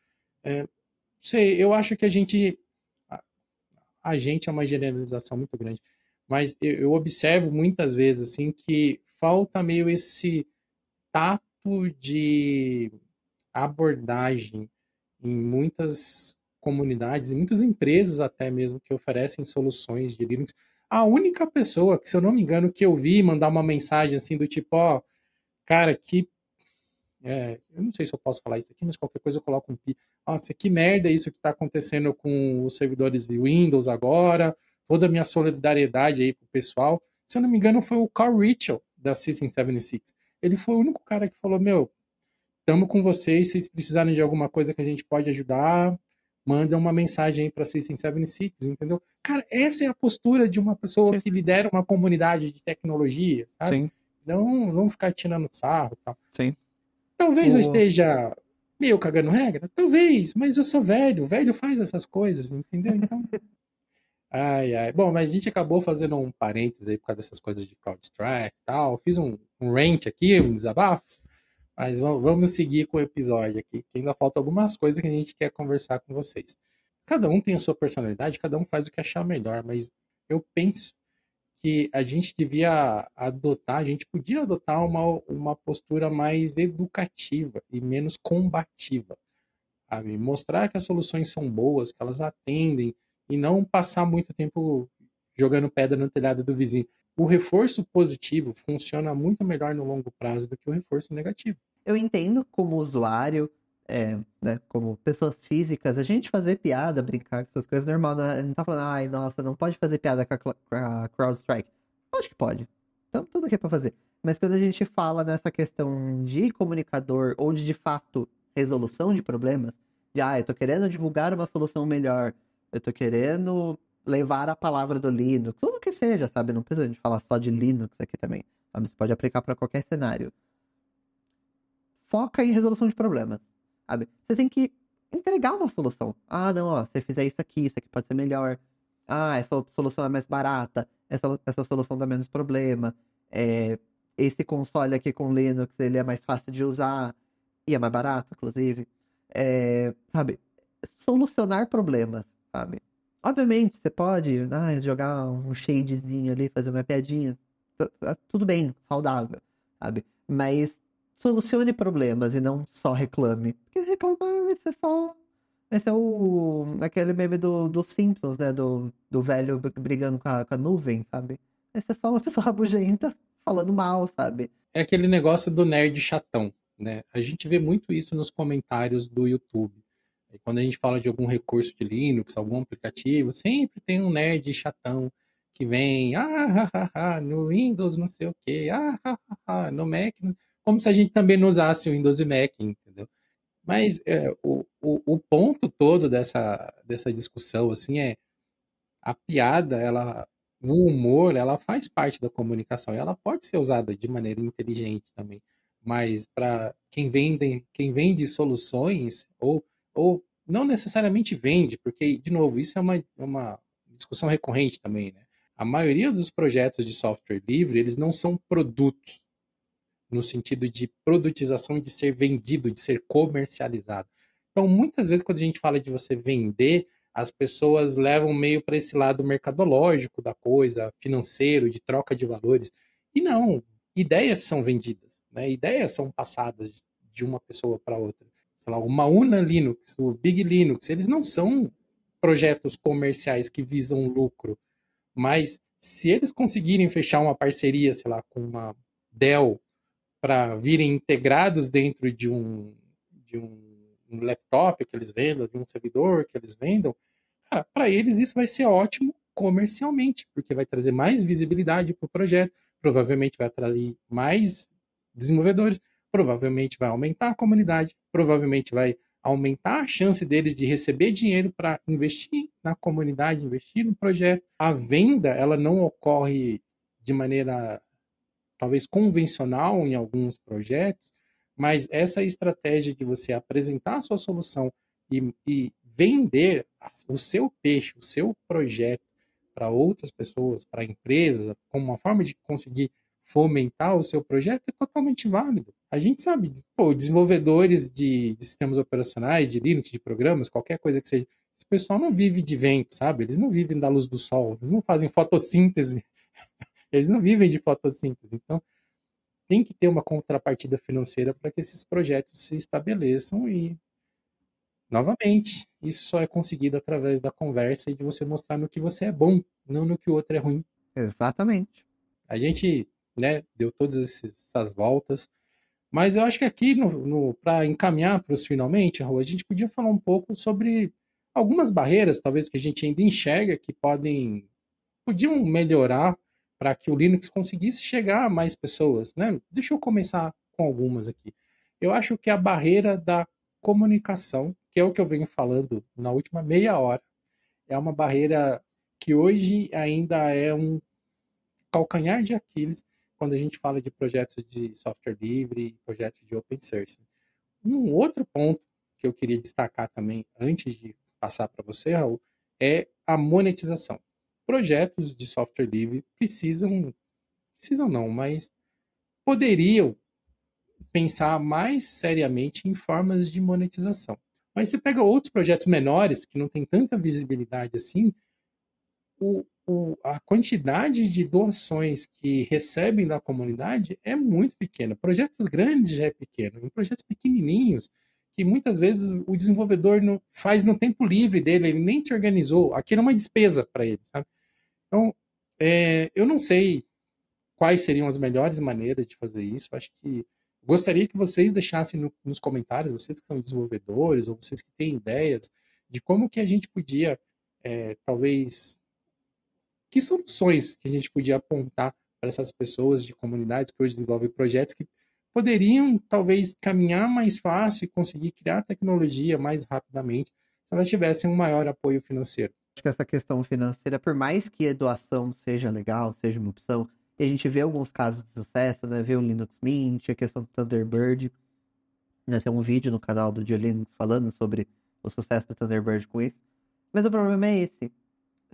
Sei, eu acho que a, a gente é uma generalização muito grande, mas eu observo muitas vezes, assim, que falta meio esse tato de abordagem em muitas comunidades, em muitas empresas até mesmo que oferecem soluções de Linux. A única pessoa que, se eu não me engano, que eu vi mandar uma mensagem assim do tipo, ó, cara, eu não sei se eu posso falar isso aqui, mas qualquer coisa eu coloco um pi. Nossa, que merda isso que está acontecendo com os servidores de Windows agora. Toda a minha solidariedade aí pro pessoal. Se eu não me engano, foi o Carl Mitchell da System 76. Ele foi o único cara que falou: Meu, estamos com vocês. Se vocês precisarem de alguma coisa que a gente pode ajudar, manda uma mensagem aí para System 76, entendeu? Cara, essa é a postura de uma pessoa Sim, que lidera uma comunidade de tecnologia, sabe? sim, Não ficar tirando sarro e tal. sim. Talvez eu O... esteja meio cagando regra, talvez, mas eu sou velho, velho faz essas coisas, entendeu? Então, Ai, ai. Bom, mas a gente acabou fazendo um parênteses aí por causa dessas coisas de CrowdStrike e tal. Fiz um rant aqui, um desabafo, mas vamos seguir com o episódio aqui, que ainda falta algumas coisas que a gente quer conversar com vocês. Cada um tem a sua personalidade, cada um faz o que achar melhor, mas eu penso que a gente devia adotar, a gente podia adotar uma postura mais educativa e menos combativa, sabe? Mostrar que as soluções são boas, que elas atendem, e não passar muito tempo jogando pedra no telhado do vizinho. O reforço positivo funciona muito melhor no longo prazo do que o reforço negativo. Eu entendo como usuário, né, como pessoas físicas, a gente fazer piada, brincar com essas coisas é normal, não tá falando, ai, nossa, não pode fazer piada com a CrowdStrike. Acho que pode. Então, tudo aqui é pra fazer. Mas quando a gente fala nessa questão de comunicador ou de fato resolução de problemas, de, eu tô querendo divulgar uma solução melhor, eu tô querendo levar a palavra do Linux, tudo que seja, sabe? Não precisa de falar só de Linux aqui também, sabe? Você pode aplicar para qualquer cenário. Foca em resolução de problemas, sabe? Você tem que entregar uma solução. Ah, não, ó, se você fizer isso aqui pode ser melhor. Ah, essa solução é mais barata, essa solução dá menos problema. É, esse console aqui com Linux, ele é mais fácil de usar e é mais barato, inclusive. Sabe? Solucionar problemas, sabe? Obviamente, você pode jogar um shadezinho ali, fazer uma piadinha. Tudo bem, saudável, sabe? Mas solucione problemas e não só reclame. Porque se reclamar vai ser só. Vai ser aquele meme dos Simpsons, né? Do velho brigando com a nuvem, sabe? Vai ser só uma pessoa rabugenta falando mal, sabe? É aquele negócio do nerd chatão, né? A gente vê muito isso nos comentários do YouTube. E quando a gente fala de algum recurso de Linux, algum aplicativo, sempre tem um nerd chatão que vem, no Windows não sei o quê, no Mac, como se a gente também não usasse o Windows e Mac, entendeu? Mas o ponto todo dessa discussão, assim, é a piada, o humor, ela faz parte da comunicação e ela pode ser usada de maneira inteligente também. Mas para quem vende soluções, ou não necessariamente vende, porque, de novo, isso é uma discussão recorrente também, né? A maioria dos projetos de software livre, eles não são produtos, no sentido de produtização, de ser vendido, de ser comercializado. Então, muitas vezes, quando a gente fala de você vender, as pessoas levam meio para esse lado mercadológico da coisa, financeiro, de troca de valores. E não, ideias são vendidas, né? Ideias são passadas de uma pessoa para outra. Sei lá, uma Una Linux, o Big Linux, eles não são projetos comerciais que visam lucro, mas se eles conseguirem fechar uma parceria, sei lá, com uma Dell para virem integrados dentro de um laptop que eles vendam, de um servidor que eles vendam, para eles isso vai ser ótimo comercialmente, porque vai trazer mais visibilidade para o projeto, provavelmente vai atrair mais desenvolvedores, provavelmente vai aumentar a comunidade, provavelmente vai aumentar a chance deles de receber dinheiro para investir na comunidade, investir no projeto. A venda, ela não ocorre de maneira talvez convencional em alguns projetos, mas essa estratégia de você apresentar a sua solução e vender o seu peixe, o seu projeto para outras pessoas, para empresas, como uma forma de conseguir fomentar o seu projeto é totalmente válido. A gente sabe, pô, desenvolvedores de sistemas operacionais, de Linux, de programas, qualquer coisa que seja, esse pessoal não vive de vento, sabe? Eles não vivem da luz do sol, eles não fazem fotossíntese, eles não vivem de fotossíntese. Então, tem que ter uma contrapartida financeira para que esses projetos se estabeleçam e, novamente, isso só é conseguido através da conversa e de você mostrar no que você é bom, não no que o outro é ruim. Exatamente. A gente, né, deu todas essas voltas, mas eu acho que aqui, para encaminhar para os finalmente, Raul, a gente podia falar um pouco sobre algumas barreiras, talvez, que a gente ainda enxerga que podiam melhorar para que o Linux conseguisse chegar a mais pessoas, né? Deixa eu começar com algumas aqui. Eu acho que a barreira da comunicação, que é o que eu venho falando na última meia hora, é uma barreira que hoje ainda é um calcanhar de Aquiles quando a gente fala de projetos de software livre e projetos de open source. Um outro ponto que eu queria destacar também, antes de passar para você, Raul, é a monetização. projetos de software livre precisam não, mas poderiam pensar mais seriamente em formas de monetização. Mas você pega outros projetos menores, que não tem tanta visibilidade assim, a quantidade de doações que recebem da comunidade é muito pequena. Projetos grandes já é pequeno. Em projetos pequenininhos, que muitas vezes o desenvolvedor não faz no tempo livre dele, ele nem se organizou, aquilo é uma despesa para ele, sabe? Então, eu não sei quais seriam as melhores maneiras de fazer isso. Acho que gostaria que vocês deixassem nos comentários, vocês que são desenvolvedores, ou vocês que têm ideias, de como que a gente podia, talvez, que soluções que a gente podia apontar para essas pessoas de comunidades que hoje desenvolvem projetos que poderiam, talvez, caminhar mais fácil e conseguir criar tecnologia mais rapidamente se elas tivessem um maior apoio financeiro. Acho que essa questão financeira, por mais que a doação seja legal, seja uma opção, e a gente vê alguns casos de sucesso, né? Vê o Linux Mint, a questão do Thunderbird, né? Tem um vídeo no canal do Dio Linux falando sobre o sucesso do Thunderbird com isso. Mas o problema é esse.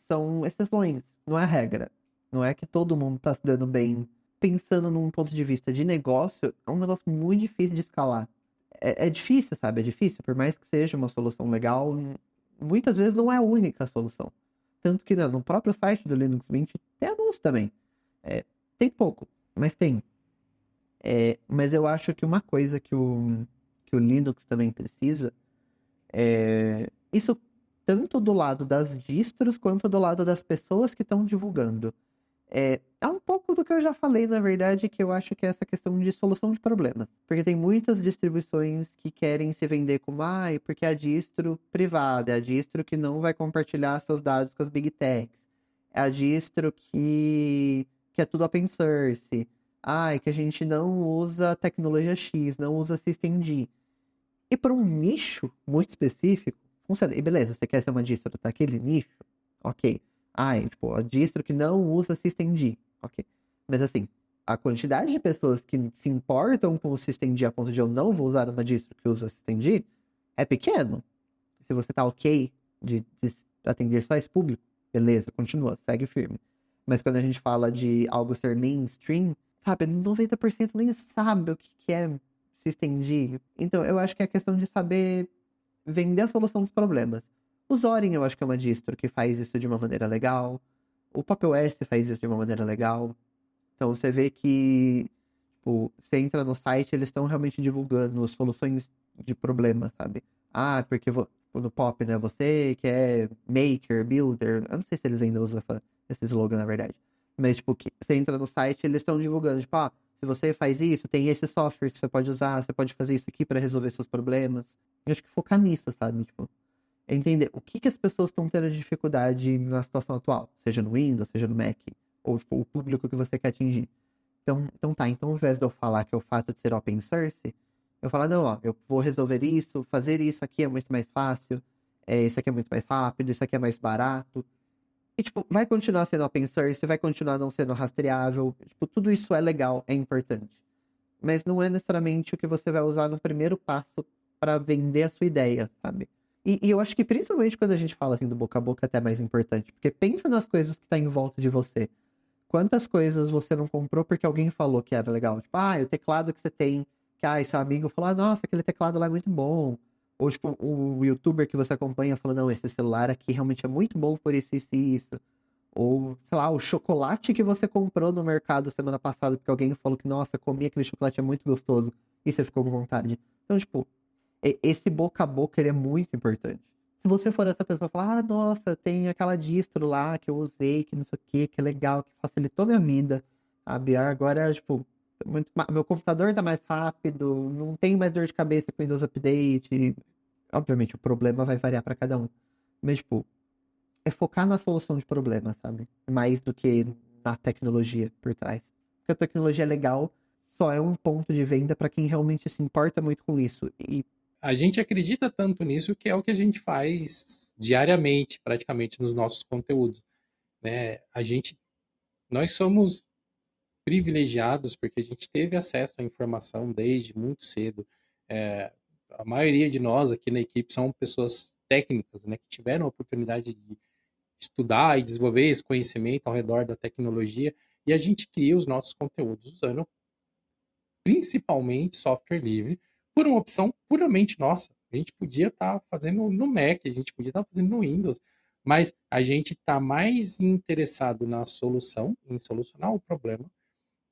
São exceções, não é a regra. Não é que todo mundo tá se dando bem. Pensando num ponto de vista de negócio, é um negócio muito difícil de escalar. É difícil, sabe? É difícil, por mais que seja uma solução legal, muitas vezes não é a única solução. Tanto que no próprio site do Linux Mint tem anúncio também. Tem pouco, mas tem. Mas eu acho que uma coisa que o Linux também precisa isso tanto do lado das distros quanto do lado das pessoas que estão divulgando. É um pouco do que eu já falei, na verdade, que eu acho que é essa questão de solução de problema. Porque tem muitas distribuições que querem se vender como, porque é a distro privada, é a distro que não vai compartilhar seus dados com as big techs. É a distro que é tudo open source. Que a gente não usa tecnologia X, não usa systemd. E para um nicho muito específico, funciona. E beleza, você quer ser uma distro daquele nicho? Ok. Tipo, a distro que não usa systemd. Ok. Mas assim, a quantidade de pessoas que se importam com o systemd a ponto de eu não vou usar uma distro que usa systemd é pequeno. Se você tá ok de atender só esse público, beleza, continua, segue firme. Mas quando a gente fala de algo ser mainstream, sabe, 90% nem sabe o que é systemd. Então, eu acho que é questão de saber vender a solução dos problemas. O Zorin, eu acho que é uma distro que faz isso de uma maneira legal. O PopOS faz isso de uma maneira legal. Então, você vê que, tipo, você entra no site, eles estão realmente divulgando soluções de problema, sabe? Porque no Pop, né? Você que é maker, builder. Eu não sei se eles ainda usam esse slogan, na verdade. Mas, tipo, você entra no site, eles estão divulgando, tipo, se você faz isso, tem esse software que você pode usar, você pode fazer isso aqui para resolver seus problemas. Eu acho que focar nisso, sabe? Tipo, é entender o que as pessoas estão tendo de dificuldade na situação atual, seja no Windows, seja no Mac, ou tipo, o público que você quer atingir. Então tá, então ao invés de eu falar que é o fato de ser open source, eu falo, não, eu vou resolver isso, fazer isso aqui é muito mais fácil, isso aqui é muito mais rápido, isso aqui é mais barato. E, tipo, vai continuar sendo open source, vai continuar não sendo rastreável, tipo, tudo isso é legal, é importante. Mas não é necessariamente o que você vai usar no primeiro passo para vender a sua ideia, sabe? E eu acho que principalmente quando a gente fala assim do boca a boca é até mais importante, porque pensa nas coisas que tá em volta de você. Quantas coisas você não comprou porque alguém falou que era legal? Tipo, o teclado que você tem, que seu amigo falou, nossa, aquele teclado lá é muito bom. Ou, tipo, o youtuber que você acompanha falou, não, esse celular aqui realmente é muito bom por isso e isso. Ou, sei lá, o chocolate que você comprou no mercado semana passada porque alguém falou que, nossa, comi aquele chocolate é muito gostoso. E você ficou com vontade. Então, tipo, esse boca a boca, ele é muito importante. Se você for essa pessoa falar, nossa, tem aquela distro lá que eu usei, que não sei o que é legal, que facilitou minha vida, sabe? Agora, tipo, meu computador tá mais rápido, não tem mais dor de cabeça com Windows Update. Obviamente, o problema vai variar pra cada um. Mas, tipo, é focar na solução de problemas, sabe? Mais do que na tecnologia por trás. Porque a tecnologia é legal, só é um ponto de venda pra quem realmente se importa muito com isso. E A gente acredita tanto nisso que é o que a gente faz diariamente, praticamente, nos nossos conteúdos, né? Nós somos privilegiados porque a gente teve acesso à informação desde muito cedo. A maioria de nós aqui na equipe são pessoas técnicas, né, que tiveram a oportunidade de estudar e desenvolver esse conhecimento ao redor da tecnologia, e a gente cria os nossos conteúdos usando principalmente software livre, por uma opção puramente nossa. A gente podia estar fazendo no Mac, a gente podia estar fazendo no Windows, mas a gente está mais interessado na solução, em solucionar o problema,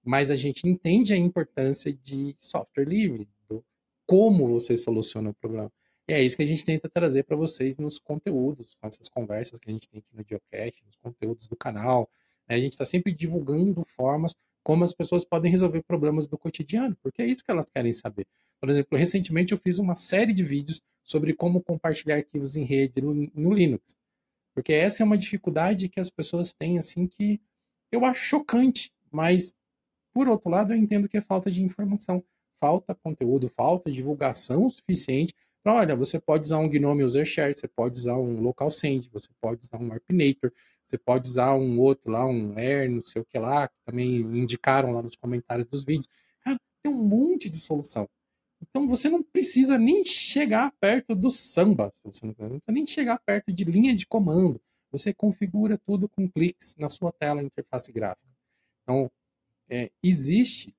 mas a gente entende a importância de software livre, do como você soluciona o problema. E é isso que a gente tenta trazer para vocês nos conteúdos, com essas conversas que a gente tem aqui no Geocast, nos conteúdos do canal. A gente está sempre divulgando formas como as pessoas podem resolver problemas do cotidiano, porque é isso que elas querem saber. Por exemplo, recentemente eu fiz uma série de vídeos sobre como compartilhar arquivos em rede no Linux, porque essa é uma dificuldade que as pessoas têm, assim, que eu acho chocante, mas por outro lado, eu entendo que é falta de informação, falta conteúdo, falta divulgação suficiente para, olha, você pode usar um Gnome User Share, você pode usar um Local Send, você pode usar um Arpinator, você pode usar um outro lá, um Air, não sei o que lá, que também indicaram lá nos comentários dos vídeos. Cara, tem um monte de solução. Então você não precisa nem chegar perto do Samba, você não precisa nem chegar perto de linha de comando. Você configura tudo com cliques na sua tela, interface gráfica. Então, existe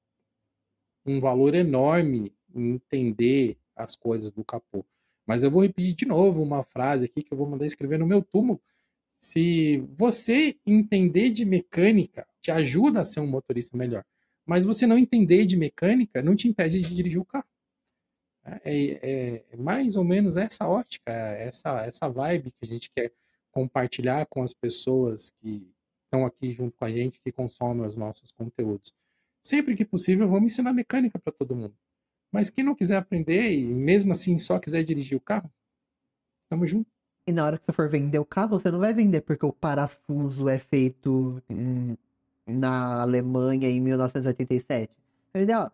um valor enorme em entender as coisas do capô. Mas eu vou repetir de novo uma frase aqui que eu vou mandar escrever no meu túmulo. Se você entender de mecânica, te ajuda a ser um motorista melhor. Mas você não entender de mecânica não te impede de dirigir o carro. É mais ou menos essa ótica, essa vibe que a gente quer compartilhar com as pessoas que estão aqui junto com a gente, que consomem os nossos conteúdos. Sempre que possível, vamos ensinar mecânica para todo mundo. Mas quem não quiser aprender e mesmo assim só quiser dirigir o carro, tamo junto. E na hora que você for vender o carro, você não vai vender porque o parafuso é feito na Alemanha em 1987. Vai vender, ó,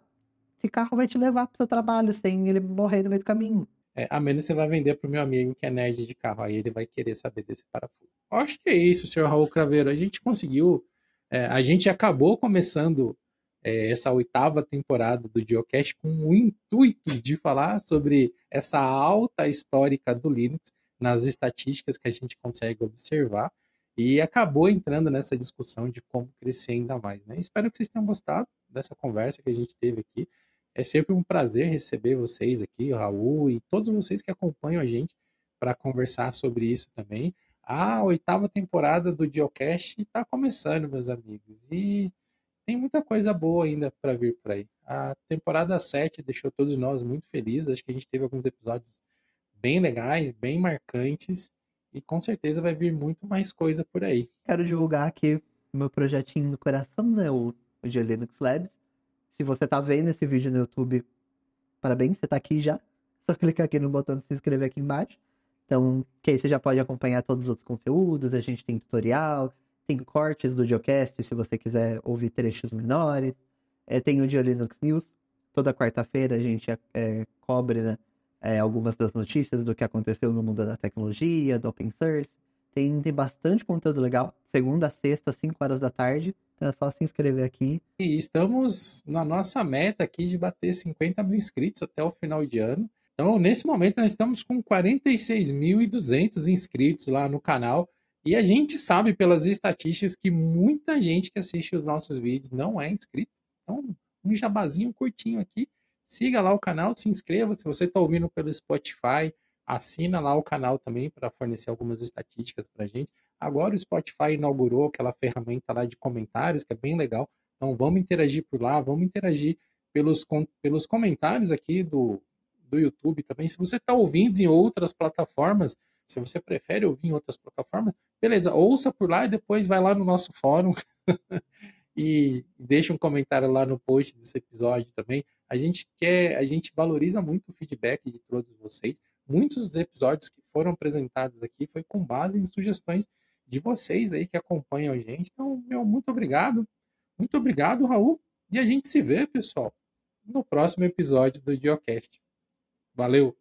esse carro vai te levar pro seu trabalho sem ele morrer no meio do caminho. A menos que você vai vender pro meu amigo que é nerd de carro, aí ele vai querer saber desse parafuso. Acho que é isso, senhor Raul Craveiro. A gente conseguiu, a gente acabou começando essa 8ª temporada do Geocast com o intuito de falar sobre essa alta histórica do Linux nas estatísticas que a gente consegue observar e acabou entrando nessa discussão de como crescer ainda mais, né? Espero que vocês tenham gostado dessa conversa que a gente teve aqui. É sempre um prazer receber vocês aqui, o Raul e todos vocês que acompanham a gente para conversar sobre isso também. A 8ª temporada do Geocast está começando, meus amigos, e tem muita coisa boa ainda para vir por aí. A temporada 7 deixou todos nós muito felizes. Acho que a gente teve alguns episódios bem legais, bem marcantes, e com certeza vai vir muito mais coisa por aí. Quero divulgar aqui o meu projetinho do coração, né? O de Linux Labs. Se você tá vendo esse vídeo no YouTube, parabéns, você tá aqui já. Só clicar aqui no botão de se inscrever aqui embaixo. Então, que aí você já pode acompanhar todos os outros conteúdos. A gente tem tutorial, tem cortes do Geocast, se você quiser ouvir trechos menores. Tem o Dia Linux News. Toda quarta-feira a gente cobre, né, algumas das notícias do que aconteceu no mundo da tecnologia, do open source. Tem bastante conteúdo legal. Segunda a sexta, 5 horas da tarde. Então é só se inscrever aqui. E estamos na nossa meta aqui de bater 50 mil inscritos até o final de ano. Então, nesse momento, nós estamos com 46.200 inscritos lá no canal. E a gente sabe pelas estatísticas que muita gente que assiste os nossos vídeos não é inscrito. Então, um jabazinho curtinho aqui. Siga lá o canal, se inscreva. Se você está ouvindo pelo Spotify, assina lá o canal também para fornecer algumas estatísticas para a gente. Agora o Spotify inaugurou aquela ferramenta lá de comentários, que é bem legal. Então vamos interagir por lá, vamos interagir pelos comentários aqui do YouTube também. Se você está ouvindo em outras plataformas, se você prefere ouvir em outras plataformas, beleza, ouça por lá e depois vai lá no nosso fórum e deixa um comentário lá no post desse episódio também. A gente valoriza muito o feedback de todos vocês. Muitos dos episódios que foram apresentados aqui foi com base em sugestões de vocês aí que acompanham a gente. Então, muito obrigado. Muito obrigado, Raul. E a gente se vê, pessoal, no próximo episódio do Geocast. Valeu!